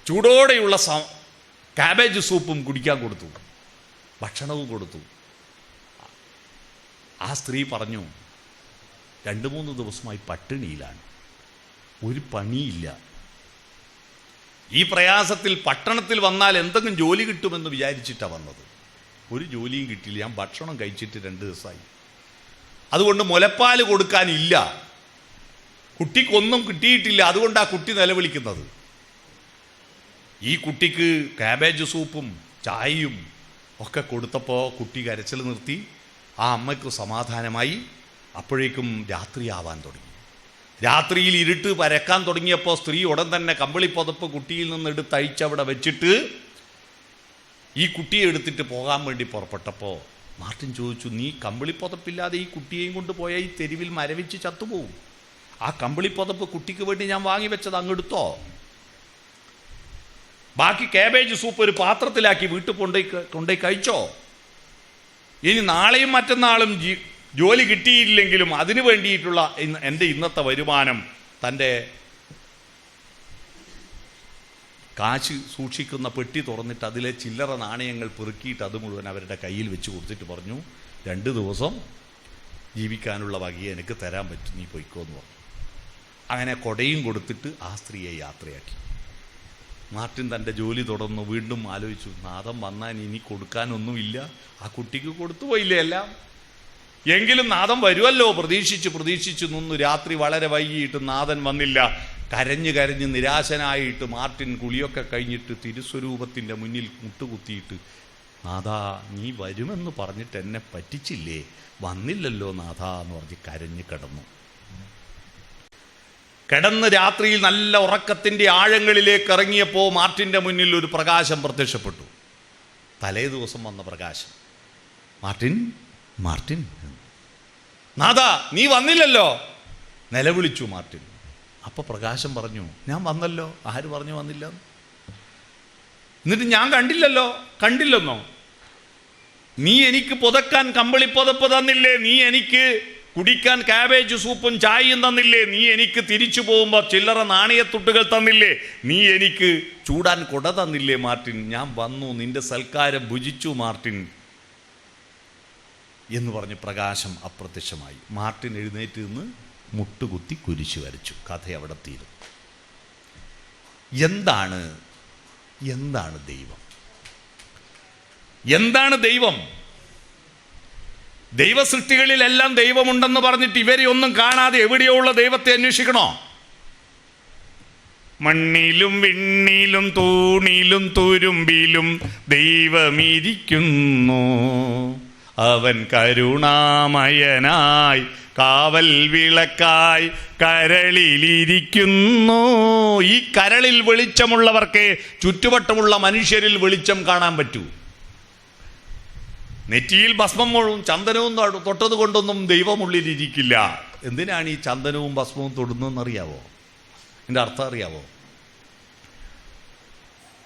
ചൂടോടെയുള്ള കാബേജ് സൂപ്പും കുടിക്കാൻ കൊടുത്തു, ഭക്ഷണവും കൊടുത്തു. ആ സ്ത്രീ പറഞ്ഞു, 2-3 ദിവസമായി പട്ടിണിയിലാണ്, ഒരു പണിയില്ല. ഈ പ്രയാസത്തിൽ പട്ടണത്തിൽ വന്നാൽ എന്തെങ്കിലും ജോലി കിട്ടുമെന്ന് വിചാരിച്ചിട്ടാണ് വന്നത്. ഒരു ജോലിയും കിട്ടിയില്ല. ഞാൻ ഭക്ഷണം കഴിച്ചിട്ട് 2 ദിവസമായി. അതുകൊണ്ട് മുലപ്പാൽ കൊടുക്കാനില്ല, കുട്ടിക്കൊന്നും കിട്ടിയിട്ടില്ല. അതുകൊണ്ട് ആ കുട്ടി നിലവിളിക്കുന്നത്. ഈ കുട്ടിക്ക് കാബേജ് സൂപ്പും ചായയും ഒക്കെ കൊടുത്തപ്പോൾ കുട്ടി കരച്ചിൽ നിർത്തി. ആ അമ്മയ്ക്ക് സമാധാനമായി. അപ്പോഴേക്കും രാത്രിയാവാൻ തുടങ്ങി. രാത്രിയിൽ ഇരുട്ട് പരക്കാൻ തുടങ്ങിയപ്പോൾ സ്ത്രീ ഉടൻ തന്നെ കമ്പിളിപ്പുതപ്പ് കുട്ടിയിൽ നിന്ന് എടുത്തഴിച്ചവിടെ വെച്ചിട്ട് ഈ കുട്ടിയെ എടുത്തിട്ട് പോകാൻ വേണ്ടി പുറപ്പെട്ടപ്പോൾ മാർട്ടിൻ ചോദിച്ചു, നീ കമ്പിളിപ്പുതപ്പില്ലാതെ ഈ കുട്ടിയെയും കൊണ്ട് പോയാൽ ഈ തെരുവിൽ മരവിച്ച് ചത്തുപോകും. ആ കമ്പിളിപ്പുതപ്പ് കുട്ടിക്ക് വേണ്ടി ഞാൻ വാങ്ങി വെച്ചത് അങ്ങെടുത്തോ? ബാക്കി കാബേജ് സൂപ്പ് ഒരു പാത്രത്തിലാക്കി വീട്ടിൽ കൊണ്ടുപോയി കഴിച്ചോ? ഇനി നാളെയും മറ്റന്നാളും ജോലി കിട്ടിയില്ലെങ്കിലും അതിനു വേണ്ടിയിട്ടുള്ള എൻ്റെ ഇന്നത്തെ വരുമാനം തൻ്റെ കാശ് സൂക്ഷിക്കുന്ന പെട്ടി തുറന്നിട്ട് അതിലെ ചില്ലറ നാണയങ്ങൾ പെറുക്കിയിട്ട് അത് മുഴുവൻ അവരുടെ കയ്യിൽ വെച്ച് കൊടുത്തിട്ട് പറഞ്ഞു, 2 ദിവസം ജീവിക്കാനുള്ള വകയെ എനിക്ക് തരാൻ പറ്റും, നീ പൊയ്ക്കോ എന്ന് പറഞ്ഞു. അങ്ങനെ കൊടയും കൊടുത്തിട്ട് ആ സ്ത്രീയെ യാത്രയാക്കി. മാർട്ടിൻ തൻ്റെ ജോലി തുടർന്നു. വീണ്ടും ആലോചിച്ചു, നാഥൻ വന്നാൽ ഇനി കൊടുക്കാനൊന്നുമില്ല, ആ കുട്ടിക്ക് കൊടുത്തുപോയില്ലേ എല്ലാം. എങ്കിലും നാഥൻ വരുമല്ലോ പ്രതീക്ഷിച്ചു നിന്നു. രാത്രി വളരെ വൈകിയിട്ട് നാഥൻ വന്നില്ല. കരഞ്ഞ് നിരാശനായിട്ട് മാർട്ടിൻ കുളിയൊക്കെ കഴിഞ്ഞിട്ട് തിരുസ്വരൂപത്തിൻ്റെ മുന്നിൽ മുട്ടുകുത്തിയിട്ട്, നാഥാ നീ വരുമെന്ന് പറഞ്ഞിട്ട് എന്നെ പറ്റിച്ചില്ലേ, വന്നില്ലല്ലോ നാഥാ എന്ന് പറഞ്ഞ് കരഞ്ഞ് കിടന്ന് രാത്രിയിൽ നല്ല ഉറക്കത്തിൻ്റെ ആഴങ്ങളിലേക്ക് ഇറങ്ങിയപ്പോൾ മാർട്ടിൻ്റെ മുന്നിൽ ഒരു പ്രകാശം പ്രത്യക്ഷപ്പെട്ടു. തലേ ദിവസം വന്ന പ്രകാശം. മാർട്ടിൻ നാഥാ നീ വന്നില്ലല്ലോ, നിലവിളിച്ചു മാർട്ടിൻ. അപ്പോൾ പ്രകാശം പറഞ്ഞു, ഞാൻ വന്നല്ലോ. ആര് പറഞ്ഞു വന്നില്ല? എന്നിട്ട് ഞാൻ കണ്ടില്ലെന്നോ? നീ എനിക്ക് പുതക്കാൻ കമ്പിളിപ്പുതപ്പ് തന്നില്ലേ, നീ എനിക്ക് കുടിക്കാൻ കാബേജ് സൂപ്പും ചായയും തന്നില്ലേ, നീ എനിക്ക് തിരിച്ചു പോകുമ്പോൾ ചില്ലറ നാണയത്തുട്ടുകൾ തന്നില്ലേ, നീ എനിക്ക് ചൂടാൻ കുട തന്നില്ലേ മാർട്ടിൻ, ഞാൻ വന്നു, നിന്റെ സൽക്കാരം ഭുജിച്ചു മാർട്ടിൻ എന്ന് പറഞ്ഞ് പ്രകാശം അപ്രത്യക്ഷമായി. മാർട്ടിൻ എഴുന്നേറ്റ് നിന്ന് മുട്ടുകുത്തി കുരിശു വരച്ചു. കഥ അവിടെ തീരും. എന്താണ് ദൈവം? എന്താണ് ദൈവം? ദൈവസൃഷ്ടികളിലെല്ലാം ദൈവമുണ്ടെന്ന് പറഞ്ഞിട്ട് ഇവരെ ഒന്നും കാണാതെ എവിടെയോ ഉള്ള ദൈവത്തെ അന്വേഷിക്കണോ? മണ്ണിലും വിണ്ണിലും തൂണിലും തുരുമ്പിലും ദൈവമിരിക്കുന്നു, അവൻ കരുണാമയനായി കാവൽ വിളക്കായി കരളിലിരിക്കുന്നു. ഈ കരളിൽ വെളിച്ചമുള്ളവർക്ക് ചുറ്റുവട്ടമുള്ള മനുഷ്യരിൽ വെളിച്ചം കാണാൻ പറ്റൂ. നെറ്റിയിൽ ഭസ്മം ചന്ദനവും തൊട്ടത് കൊണ്ടൊന്നും ദൈവമുള്ളിലിരിക്കില്ല. എന്തിനാണ് ഈ ചന്ദനവും ഭസ്മവും തൊടുന്നതെന്നറിയാവോ? എൻ്റെ അർത്ഥം അറിയാവോ?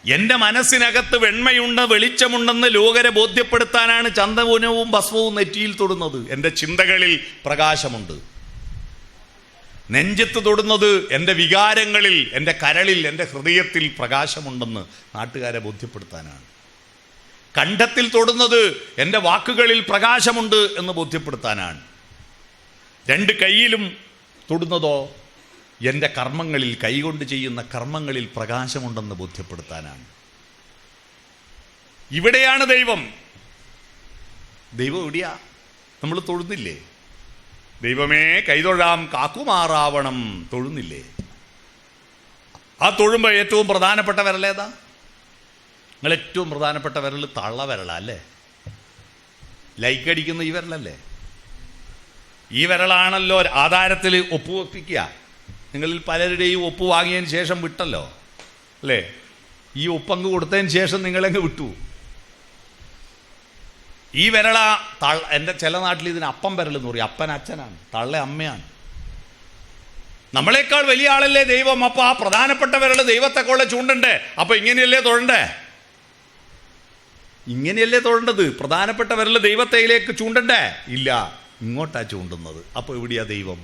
എൻ്റെ മനസ്സിനകത്ത് വെണ്മയുണ്ട്, വെളിച്ചമുണ്ടെന്ന് ലോകരെ ബോധ്യപ്പെടുത്താനാണ് ചന്ദനവും ഭസ്മവും നെറ്റിയിൽ തൊടുന്നത്. എൻ്റെ ചിന്തകളിൽ പ്രകാശമുണ്ട്. നെഞ്ചത്ത് തൊടുന്നത് എൻ്റെ വികാരങ്ങളിൽ, എൻ്റെ കരളിൽ, എൻ്റെ ഹൃദയത്തിൽ പ്രകാശമുണ്ടെന്ന് നാട്ടുകാരെ ബോധ്യപ്പെടുത്താനാണ്. കണ്ഠത്തിൽ തൊടുന്നത് എൻ്റെ വാക്കുകളിൽ പ്രകാശമുണ്ട് എന്ന് ബോധ്യപ്പെടുത്താനാണ്. 2 കൈയിലും തൊടുന്നതോ എൻ്റെ കർമ്മങ്ങളിൽ, കൈകൊണ്ട് ചെയ്യുന്ന കർമ്മങ്ങളിൽ പ്രകാശമുണ്ടെന്ന് ബോധ്യപ്പെടുത്താനാണ്. ഇവിടെയാണ് ദൈവം. ദൈവം എവിടെയാ? നമ്മൾ തൊഴുന്നില്ലേ? ദൈവമേ കൈതൊഴാം കാക്കുമാറാവണം തൊഴുന്നില്ലേ? ആ തൊഴുമ്പോൾ ഏറ്റവും പ്രധാനപ്പെട്ട വിരലേതാ? നിങ്ങൾ ഏറ്റവും പ്രധാനപ്പെട്ട വിരൽ തള്ള വിരലാ അല്ലേ? ലൈക്ക് അടിക്കുന്ന ഈ വിരലല്ലേ? ഈ വിരലാണല്ലോ ആധാരത്തിൽ ഒപ്പുവെപ്പിക്കുക. നിങ്ങളിൽ പലരുടെയും ഒപ്പ് വാങ്ങിയതിന് ശേഷം വിട്ടല്ലോ അല്ലേ? ഈ ഒപ്പങ്ങ് കൊടുത്തതിന് ശേഷം നിങ്ങളങ്ങ് വിട്ടു. ഈ വിരള എൻ്റെ ചില നാട്ടിൽ ഇതിന് അപ്പം വിരൽ എന്ന് പറയും. അപ്പൻ അച്ഛനാണ്, തള്ള അമ്മയാണ്. നമ്മളെക്കാൾ വലിയ ആളല്ലേ ദൈവം. അപ്പൊ ആ പ്രധാനപ്പെട്ട വിരൽ ദൈവത്തെ കൊള്ള ചൂണ്ടണ്ടേ? അപ്പൊ ഇങ്ങനെയല്ലേ തൊഴണ്ടേ? ഇങ്ങനെയല്ലേ തൊഴേണ്ടത്? പ്രധാനപ്പെട്ട വിരൽ ദൈവത്തേയിലേക്ക് ചൂണ്ടണ്ടേ? ഇല്ല, ഇങ്ങോട്ടാ ചൂണ്ടുന്നത്. അപ്പൊ എവിടെയാ ദൈവം?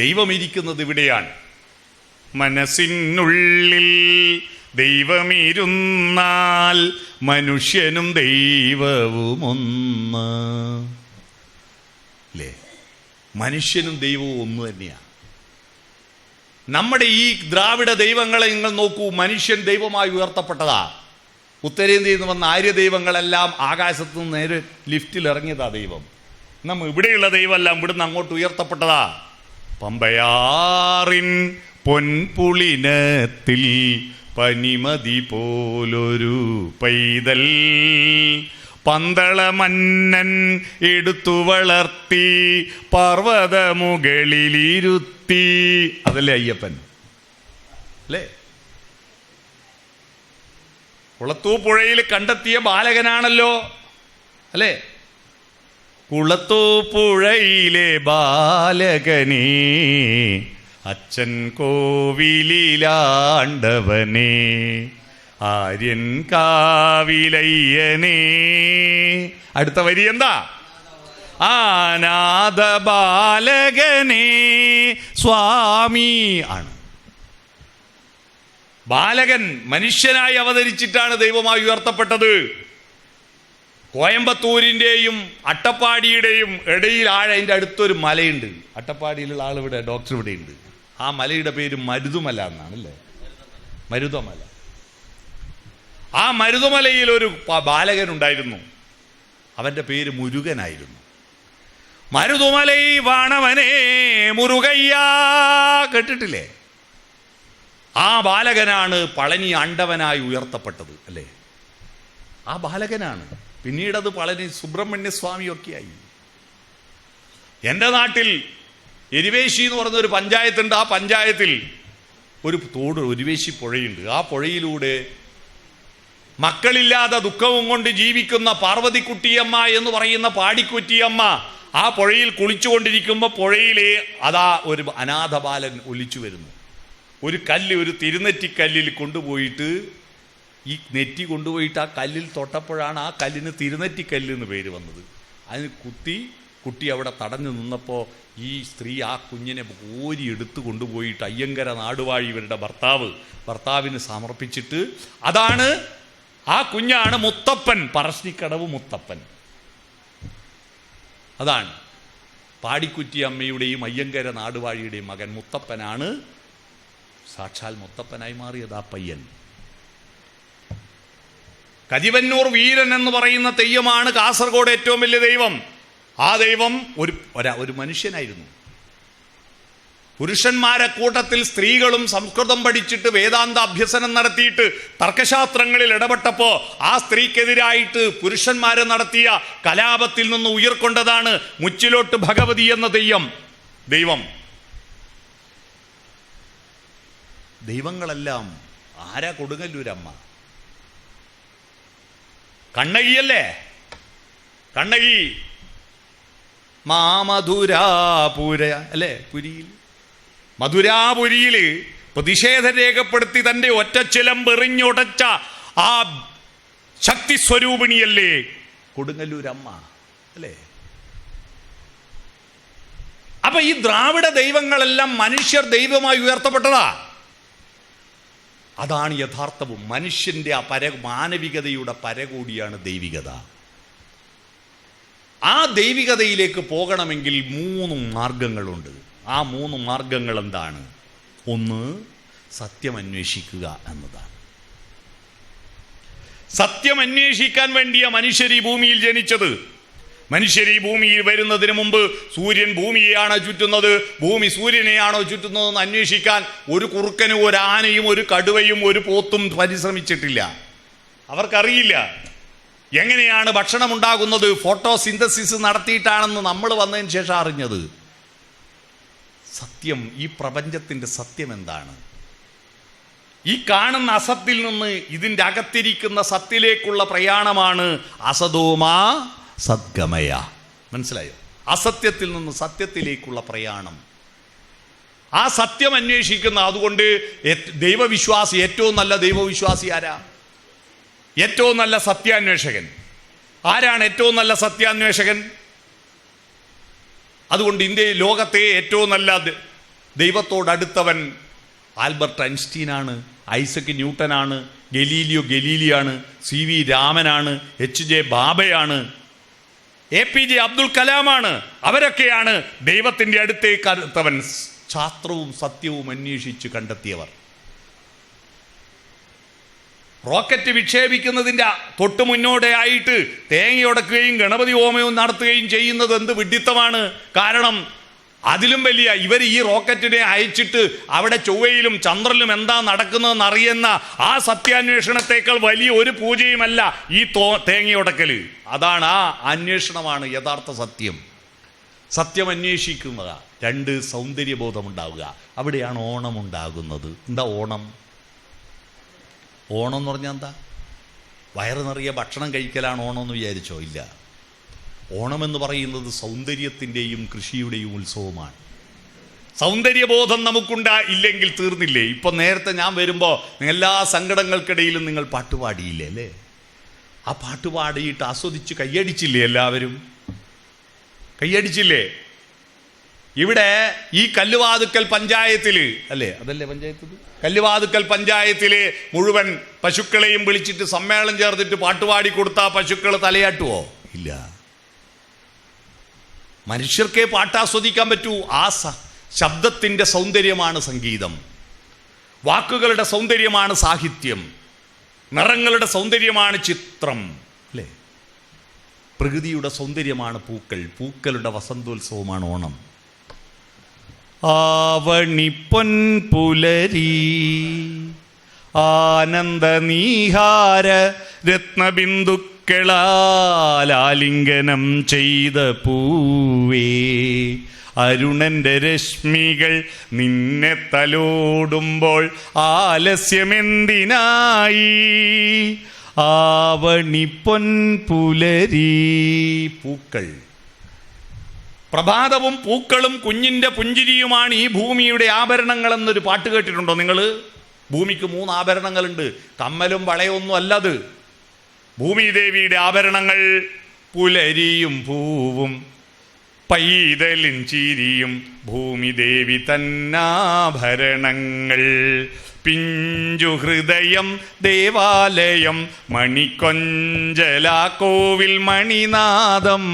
ദൈവം ഇരിക്കുന്നത് ഇവിടെയാണ്. മനസ്സിനുള്ളിൽ ദൈവമിരുന്നാൽ മനുഷ്യനും ദൈവവും ഒന്ന്. അല്ലേ? മനുഷ്യനും ദൈവവും ഒന്ന് തന്നെയാണ്. നമ്മുടെ ഈ ദ്രാവിഡ ദൈവങ്ങളെ നിങ്ങൾ നോക്കൂ. മനുഷ്യൻ ദൈവമായി ഉയർത്തപ്പെട്ടതാ. ഉത്തരേന്ത്യയിൽ നിന്ന് വന്ന ആര്യ ദൈവങ്ങളെല്ലാം ആകാശത്ത് നിന്ന് നേരെ ലിഫ്റ്റിൽ ഇറങ്ങിയതാ ദൈവം. നമ്മ ഇവിടെയുള്ള ദൈവമെല്ലാം ഇവിടുന്ന് അങ്ങോട്ട് ഉയർത്തപ്പെട്ടതാ. പമ്പയാറിൻ പൊൻപുളിനത്തിൽ പനിമതി പോലൊരു പൈതൽ പന്തള മന്നൻ എടുത്തു വളർത്തി പർവ്വതമുകളിലിരുത്തി. അതല്ലേ അയ്യപ്പൻ അല്ലേ? കുളത്തൂ പുഴയിൽ കണ്ടെത്തിയ ബാലകനാണല്ലോ അല്ലേ? കുളത്തൂ പുഴയിലെ ബാലകനെ അച്ഛൻ കോവിലാണ്ടവനെ ആര്യൻ കാവിലയ്യനെ. അടുത്ത വരി എന്താ? അനാഥ ബാലകനെ സ്വാമി ആണ്. ബാലകൻ മനുഷ്യനായി അവതരിച്ചിട്ടാണ് ദൈവമായി ഉയർത്തപ്പെട്ടത്. കോയമ്പത്തൂരിൻ്റെയും അട്ടപ്പാടിയുടെയും ഇടയിൽ അതിൻ്റെ അടുത്തൊരു മലയുണ്ട്. അട്ടപ്പാടിയിലുള്ള ആളിവിടെ, ഡോക്ടർ ഇവിടെ ഉണ്ട്. ആ മലയുടെ പേര് മരുതുമല എന്നാണ് അല്ലേ? മരുതമല. ആ മരുതുമലയിൽ ഒരു ബാലകൻ ഉണ്ടായിരുന്നു. അവൻ്റെ പേര് മുരുകനായിരുന്നു. മരുതുമലൈ വാണവനേ മുരുകയ്യ, കേട്ടിട്ടില്ലേ? ആ ബാലകനാണ് പളനി ആണ്ടവനായി ഉയർത്തപ്പെട്ടത് അല്ലേ? ആ ബാലകനാണ്. പിന്നീടത് പളനി സുബ്രഹ്മണ്യസ്വാമിയൊക്കെയായി. എൻ്റെ നാട്ടിൽ എരിവേശി എന്ന് പറഞ്ഞൊരു പഞ്ചായത്തുണ്ട്. ആ പഞ്ചായത്തിൽ ഒരു തോട്, ഒരുവേശി പുഴയുണ്ട്. ആ പുഴയിലൂടെ മക്കളില്ലാതെ ദുഃഖവും കൊണ്ട് ജീവിക്കുന്ന പാർവതിക്കുട്ടിയമ്മ എന്ന് പറയുന്ന പാടിക്കുറ്റിയമ്മ ആ പുഴയിൽ കുളിച്ചുകൊണ്ടിരിക്കുമ്പോൾ പുഴയിലെ അതാ ഒരു അനാഥ ബാലൻ ഒലിച്ചു വരുന്നു. ഒരു കല്ല്, ഒരു തിരുനെറ്റിക്കല്ലിൽ കൊണ്ടുപോയിട്ട് ഈ നെറ്റി കൊണ്ടുപോയിട്ട് ആ കല്ലിൽ തൊട്ടപ്പോഴാണ് ആ കല്ലിന് തിരുനെറ്റിക്കല്ല് എന്ന് പേര് വന്നത്. അതിന് കുത്തി കുട്ടി അവിടെ തടഞ്ഞു നിന്നപ്പോൾ ഈ സ്ത്രീ ആ കുഞ്ഞിനെ ഓരി എടുത്തു കൊണ്ടുപോയിട്ട് അയ്യങ്കര നാടുവാഴി ഇവരുടെ ഭർത്താവിന് സമർപ്പിച്ചിട്ട്, അതാണ് ആ കുഞ്ഞാണ് മുത്തപ്പൻ, പറശ്ശിനിക്കടവ് മുത്തപ്പൻ. അതാണ് പാടിക്കുറ്റി അമ്മയുടെയും അയ്യങ്കര നാടുവാഴിയുടെയും മകൻ മുത്തപ്പനാണ് സാക്ഷാൽ മുത്തപ്പനായി മാറിയത് ആ പയ്യൻ. കതിവന്നൂർ വീരൻ എന്ന് പറയുന്ന തെയ്യമാണ് കാസർഗോഡ് ഏറ്റവും വലിയ ദൈവം. ആ ദൈവം ഒരു മനുഷ്യനായിരുന്നു. പുരുഷന്മാരെ കൂട്ടത്തിൽ സ്ത്രീകളും സംസ്കൃതം പഠിച്ചിട്ട് വേദാന്ത അഭ്യസനം നടത്തിയിട്ട് തർക്കശാസ്ത്രങ്ങളിൽ ഇടപെട്ടപ്പോൾ ആ സ്ത്രീക്കെതിരായിട്ട് പുരുഷന്മാരെ നടത്തിയ കലാപത്തിൽ നിന്ന് ഉയർക്കൊണ്ടതാണ് മുച്ചിലോട്ട് ഭഗവതി എന്ന ദൈവം. ദൈവങ്ങളെല്ലാം ആരാ? കൊടുങ്ങല്ലൂരമ്മ, കണ്ണകിയല്ലേ? കണ്ണകി മധുരാപുര അല്ലേ? പുരിയിൽ, മധുരാപുരിയിൽ പ്രതിഷേധം രേഖപ്പെടുത്തി തൻ്റെ ഒറ്റച്ചിലമ്പെറിഞ്ഞുടച്ച ആ ശക്തി സ്വരൂപിണിയല്ലേ കൊടുങ്ങല്ലൂരമ്മ അല്ലേ? അപ്പൊ ഈ ദ്രാവിഡ ദൈവങ്ങളെല്ലാം മനുഷ്യർ ദൈവമായി ഉയർത്തപ്പെട്ടതാ. അതാണ് യഥാർത്ഥവും. മനുഷ്യന്റെ ആ മാനവികതയുടെ പരകൂടിയാണ് ദൈവികത. ആ ദൈവികതയിലേക്ക് പോകണമെങ്കിൽ 3 മാർഗങ്ങളുണ്ട്. ആ 3 മാർഗങ്ങൾ എന്താണ്? ഒന്ന്, സത്യം അന്വേഷിക്കുക എന്നതാണ്. സത്യം അന്വേഷിക്കാൻ വേണ്ടിയ മനുഷ്യർ ഈ ഭൂമിയിൽ ജനിച്ചത്. മനുഷ്യർ ഈ ഭൂമിയിൽ വരുന്നതിന് മുമ്പ് സൂര്യൻ ഭൂമിയെയാണോ ചുറ്റുന്നത്, ഭൂമി സൂര്യനെയാണോ ചുറ്റുന്നതെന്ന് അന്വേഷിക്കാൻ ഒരു കുറുക്കനും ഒരു ആനയും ഒരു കടുവയും ഒരു പോത്തും പരിശ്രമിച്ചിട്ടില്ല. അവർക്കറിയില്ല. എങ്ങനെയാണ് ഭക്ഷണം ഉണ്ടാകുന്നത് ഫോട്ടോസിന്തസിസ് നടത്തിയിട്ടാണെന്ന് നമ്മൾ വന്നതിന് ശേഷം അറിഞ്ഞത്. സത്യം, ഈ പ്രപഞ്ചത്തിന്റെ സത്യം എന്താണ്? ഈ കാണുന്ന അസത്തിൽ നിന്ന് ഇതിൻ്റെ അകത്തിരിക്കുന്ന സത്തിലേക്കുള്ള പ്രയാണമാണ് അസതോമാ സദ്ഗമയ. മനസ്സിലായോ? അസത്യത്തിൽ നിന്ന് സത്യത്തിലേക്കുള്ള പ്രയാണം. ആ സത്യം അന്വേഷിക്കുന്ന, അതുകൊണ്ട് ദൈവവിശ്വാസി, ഏറ്റവും നല്ല ദൈവവിശ്വാസി ആരാ? ഏറ്റവും നല്ല സത്യാന്വേഷകൻ ആരാണ്? ഏറ്റവും നല്ല സത്യാന്വേഷകൻ. അതുകൊണ്ട് ഇന്ത്യയിൽ ലോകത്തെ ഏറ്റവും നല്ല ദൈവത്തോടടുത്തവൻ ആൽബർട്ട് ഐൻസ്റ്റീനാണ്, ഐസക് ന്യൂട്ടനാണ്, ഗലീലിയോ ഗലീലിയാണ്, സി വി രാമനാണ്, HJ ബാബയാണ്, APJ അബ്ദുൽ കലാമാണ്. അവരൊക്കെയാണ് ദൈവത്തിൻ്റെ അടുത്തേക്ക് അടുത്തവൻ, ശാസ്ത്രവും സത്യവും അന്വേഷിച്ച് കണ്ടെത്തിയവർ. റോക്കറ്റ് വിക്ഷേപിക്കുന്നതിൻ്റെ തൊട്ട് മുന്നോടിയായിട്ട് തേങ്ങയുടക്കുകയും ഗണപതി ഹോമവും നടത്തുകയും ചെയ്യുന്നത് എന്ത് വിഡ്ഢിത്തമാണ്. കാരണം അതിലും വലിയ ഇവർ ഈ റോക്കറ്റിനെ അയച്ചിട്ട് അവിടെ ചൊവ്വയിലും ചന്ദ്രനിലും എന്താ നടക്കുന്നതെന്ന് അറിയുന്ന ആ സത്യാന്വേഷണത്തേക്കാൾ വലിയ ഒരു പൂജയുമല്ല ഈ തേങ്ങയുടക്കൽ. അതാണ്, ആ അന്വേഷണമാണ് യഥാർത്ഥ സത്യം. സത്യം അന്വേഷിക്കുക. 2, സൗന്ദര്യബോധം ഉണ്ടാവുക. അവിടെയാണ് ഓണം ഉണ്ടാകുന്നത്. എന്താ ഓണം? ഓണം എന്ന് പറഞ്ഞാൽ എന്താ? വയറ് നിറയെ ഭക്ഷണം കഴിക്കലാണ് ഓണം എന്ന് വിചാരിച്ചോ? ഇല്ല. ഓണമെന്ന് പറയുന്നത് സൗന്ദര്യത്തിൻ്റെയും കൃഷിയുടെയും ഉത്സവമാണ്. സൗന്ദര്യബോധം ഇല്ലെങ്കിൽ തീർന്നില്ലേ? ഇപ്പം നേരത്തെ ഞാൻ വരുമ്പോൾ എല്ലാ സങ്കടങ്ങൾക്കിടയിലും നിങ്ങൾ പാട്ടുപാടിയില്ലേ അല്ലേ? ആ പാട്ടുപാടിയിട്ട് ആസ്വദിച്ച് കയ്യടിച്ചില്ലേ? എല്ലാവരും കയ്യടിച്ചില്ലേ? ഇവിടെ ഈ കല്ലുവാതുക്കൽ പഞ്ചായത്തിൽ അല്ലേ, അതല്ലേ പഞ്ചായത്ത്, കല്ലുവാതുക്കൽ പഞ്ചായത്തിലെ മുഴുവൻ പശുക്കളെയും വിളിച്ചിട്ട് സമ്മേളനം ചേർത്തിട്ട് പാട്ടുപാടി കൊടുത്താൽ പശുക്കൾ തലയാട്ടുവോ? ഇല്ല. മനുഷ്യർക്കേ പാട്ടാസ്വദിക്കാൻ പറ്റൂ. ആ ശബ്ദത്തിൻ്റെ സൗന്ദര്യമാണ് സംഗീതം, വാക്കുകളുടെ സൗന്ദര്യമാണ് സാഹിത്യം, നിറങ്ങളുടെ സൗന്ദര്യമാണ് ചിത്രം അല്ലേ? പ്രകൃതിയുടെ സൗന്ദര്യമാണ് പൂക്കൾ, പൂക്കളുടെ വസന്തോത്സവമാണ് ഓണം. ആവണിപ്പൊൻപുലരി ആനന്ദനീഹാര രത്നബിന്ദുക്കളാലിംഗനം ചെയ്ത പൂവേ, അരുണന്റെ രശ്മികൾ നിന്നെ തലോടുമ്പോൾ ആലസ്യമെന്തിനായി? ആവണിപ്പൊൻപുലരി. പൂക്കൾ, പ്രഭാതവും പൂക്കളും കുഞ്ഞിൻ്റെ പുഞ്ചിരിയുമാണ് ഈ ഭൂമിയുടെ ആഭരണങ്ങൾ എന്നൊരു പാട്ട് കേട്ടിട്ടുണ്ടോ നിങ്ങൾ? ഭൂമിക്ക് 3 ആഭരണങ്ങളുണ്ട്. കമ്മലും വളയൊന്നും അല്ലത്. ഭൂമിദേവിയുടെ ആഭരണങ്ങൾ പുലരിയും പൂവും പൈതലിൻ ചിരിയും ഭൂമിദേവി തന്നാഭരണങ്ങൾ. പിഞ്ചു ഹൃദയം ദേവാലയം മണിക്കൊഞ്ചലാക്കോവിൽ മണിനാദം,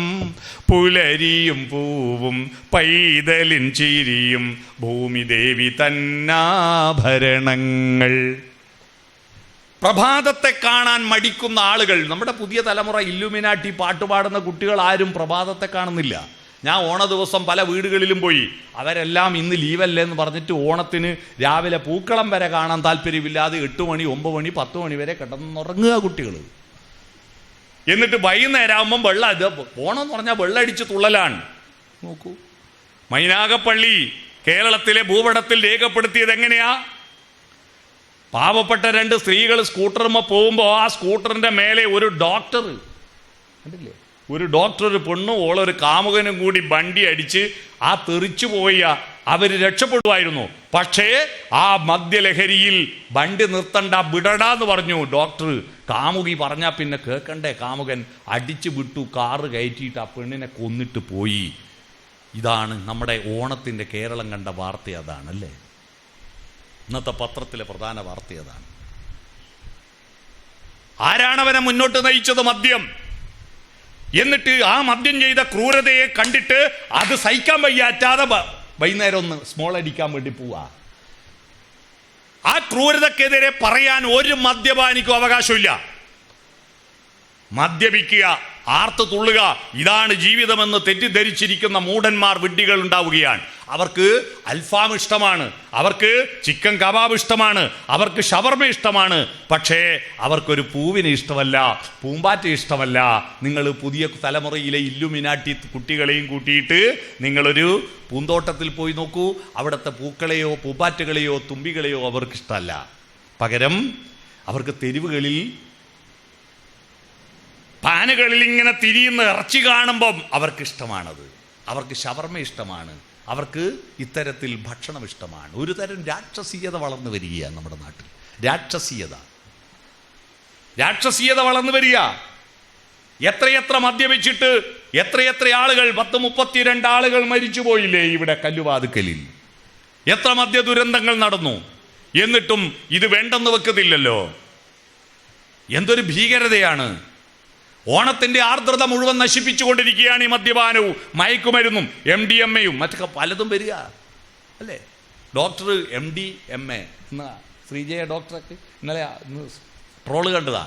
പുലരിയും പൂവും പൈതലിൻ ചിരിയും ഭൂമിദേവി തന്നാഭരണങ്ങൾ. പ്രഭാതത്തെ കാണാൻ മടിക്കുന്ന ആളുകൾ, നമ്മുടെ പുതിയ തലമുറ ഇല്ലുമിനാട്ടി പാട്ടുപാടുന്ന കുട്ടികൾ ആരും പ്രഭാതത്തെ കാണുന്നില്ല. ഞാൻ ഓണ ദിവസം പല വീടുകളിലും പോയി. അവരെല്ലാം ഇന്ന് ലീവല്ലേ എന്ന് പറഞ്ഞിട്ട് ഓണത്തിന് രാവിലെ പൂക്കളം വരെ കാണാൻ താല്പര്യമില്ലാതെ 8 മണി 9 മണി 10 മണി വരെ കിടന്നുറങ്ങുക കുട്ടികൾ. എന്നിട്ട് വൈകുന്നേരമാകുമ്പം വെള്ളം, ഇത് ഓണം എന്ന് പറഞ്ഞാൽ വെള്ളമടിച്ച് തുള്ളലാണ്. നോക്കൂ, മൈനാഗപ്പള്ളി കേരളത്തിലെ ഭൂപടത്തിൽ രേഖപ്പെടുത്തിയത് എങ്ങനെയാ? പാവപ്പെട്ട 2 സ്ത്രീകൾ സ്കൂട്ടറുമ്മ പോകുമ്പോൾ ആ സ്കൂട്ടറിന്റെ മേലെ ഒരു ഡോക്ടർ കണ്ടില്ലേ, ഒരു ഡോക്ടർ, ഒരു പെണ്ണും ഓളൊരു കാമുകനും കൂടി വണ്ടി അടിച്ച് ആ തെറിച്ചു പോയ അവർ രക്ഷപ്പെടുമായിരുന്നു. പക്ഷേ ആ മദ്യലഹരിയിൽ വണ്ടി നിർത്തണ്ട, വിടടാന്ന് പറഞ്ഞു ഡോക്ടർ. കാമുകി പറഞ്ഞാൽ പിന്നെ കേൾക്കണ്ടേ, കാമുകൻ അടിച്ചു വിട്ടു, കാറ് കയറ്റിയിട്ട് ആ പെണ്ണിനെ കൊന്നിട്ട് പോയി. ഇതാണ് നമ്മുടെ ഓണത്തിൻ്റെ കേരളം കണ്ട വാർത്ത. അതാണല്ലേ ഇന്നത്തെ പത്രത്തിലെ പ്രധാന വാർത്ത. അതാണ്. ആരാണവനെ മുന്നോട്ട് നയിച്ചത്? മദ്യം. എന്നിട്ട് ആ മദ്യം ചെയ്ത ക്രൂരതയെ കണ്ടിട്ട് അത് സഹിക്കാൻ വയ്യാറ്റാതെ വൈകുന്നേരം ഒന്ന് സ്മോൾ അടിക്കാൻ വേണ്ടി പോവാ. ആ ക്രൂരതക്കെതിരെ പറയാൻ ഒരു മദ്യപാനിക്കും അവകാശമില്ല. മദ്യപിക്കുക, ആർത്ത് തുള്ളുക, ഇതാണ് ജീവിതമെന്ന് തെറ്റിദ്ധരിച്ചിരിക്കുന്ന മൂഢന്മാർ, വിഡ്ഢികൾ ഉണ്ടാവുകയാണ്. അവർക്ക് അൽഫാം ഇഷ്ടമാണ്, അവർക്ക് ചിക്കൻ കബാബ് ഇഷ്ടമാണ്, അവർക്ക് ഷവർമ ഇഷ്ടമാണ്. പക്ഷേ അവർക്കൊരു പൂവിനെ ഇഷ്ടമല്ല, പൂമ്പാറ്റ ഇഷ്ടമല്ല. നിങ്ങൾ പുതിയ തലമുറയിലെ ഇല്ലുമിനാട്ടി കുട്ടികളെയും കൂട്ടിയിട്ട് നിങ്ങളൊരു പൂന്തോട്ടത്തിൽ പോയി നോക്കൂ. അവിടുത്തെ പൂക്കളെയോ പൂമ്പാറ്റകളെയോ തുമ്പികളെയോ അവർക്കിഷ്ടമല്ല. പകരം അവർക്ക് തെരുവുകളിൽ പാനുകളിൽ ഇങ്ങനെ തിരിയുന്ന ഇറച്ചി കാണുമ്പം അവർക്കിഷ്ടമാണത്. അവർക്ക് ഷവർമ ഇഷ്ടമാണ്, അവർക്ക് ഇത്തരത്തിൽ ഭക്ഷണം ഇഷ്ടമാണ്. ഒരു തരം രാക്ഷസീയത വളർന്നു വരികയാണ് നമ്മുടെ നാട്ടിൽ. രാക്ഷസീയത വളർന്നു വരിക. എത്രയെത്ര മദ്യപിച്ചിട്ട് എത്രയെത്ര ആളുകൾ, 32 ആളുകൾ മരിച്ചു പോയില്ലേ ഇവിടെ കല്ലുവാതുക്കലിൽ? എത്ര മദ്യ ദുരന്തങ്ങൾ നടന്നു. എന്നിട്ടും ഇത് വേണ്ടെന്ന് വെക്കുന്നില്ലല്ലോ. എന്തൊരു ഭീകരതയാണ്! ഓണത്തിന്റെ ആർദ്രത മുഴുവൻ നശിപ്പിച്ചുകൊണ്ടിരിക്കുകയാണ് ഈ മദ്യപാനവും മയക്കുമരുന്നും MDMA-യും മറ്റൊക്കെ പലതും വരിക അല്ലേ. ഡോക്ടർ MDMA എന്ന ശ്രീജയ ഡോക്ടറൊക്കെ ഇന്നലെ ട്രോള് കണ്ടതാ.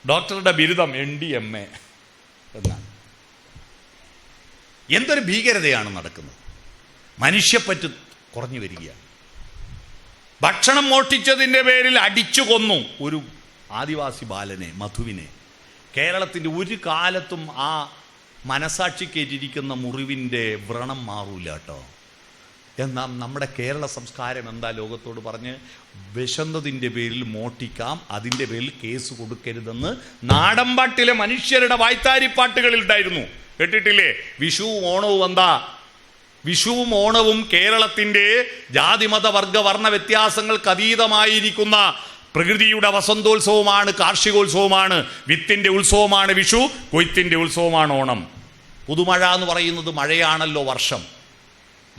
ഡോക്ടറുടെ ബിരുദം MDMA എന്നാണ്. എന്തൊരു ഭീകരതയാണ് നടക്കുന്നത്! മനുഷ്യപ്പറ്റ് കുറഞ്ഞു വരികയാണ്. ഭക്ഷണം മോഷ്ടിച്ചതിൻ്റെ പേരിൽ അടിച്ചു കൊന്നു ഒരു ആദിവാസി ബാലനെ, മധുവിനെ. കേരളത്തിൻ്റെ ഒരു കാലത്തും ആ മനസാക്ഷിക്കേറ്റിരിക്കുന്ന മുറിവിൻ്റെ വ്രണം മാറൂല കേട്ടോ. എന്നാൽ നമ്മുടെ കേരള സംസ്കാരം എന്താ ലോകത്തോട് പറഞ്ഞ്, വിശന്നതിൻ്റെ പേരിൽ മോഷ്ടിക്കാം, അതിൻ്റെ പേരിൽ കേസ് കൊടുക്കരുതെന്ന് നാടൻപാട്ടിലെ മനുഷ്യരുടെ വായ്ത്താരിപ്പാട്ടുകളിൽ ഉണ്ടായിരുന്നു. കേട്ടിട്ടില്ലേ? വിഷുവും ഓണവും എന്താ? വിഷുവും ഓണവും കേരളത്തിൻ്റെ ജാതിമത വർഗ വർണ്ണ വ്യത്യാസങ്ങൾക്ക് അതീതമായിരിക്കുന്ന പ്രകൃതിയുടെ വസന്തോത്സവമാണ്, കാർഷികോത്സവമാണ്. വിത്തിൻ്റെ ഉത്സവമാണ് വിഷു, കൊയ്ത്തിൻ്റെ ഉത്സവമാണ് ഓണം. പുതുമഴ എന്ന് പറയുന്നത് മഴയാണല്ലോ. വർഷം,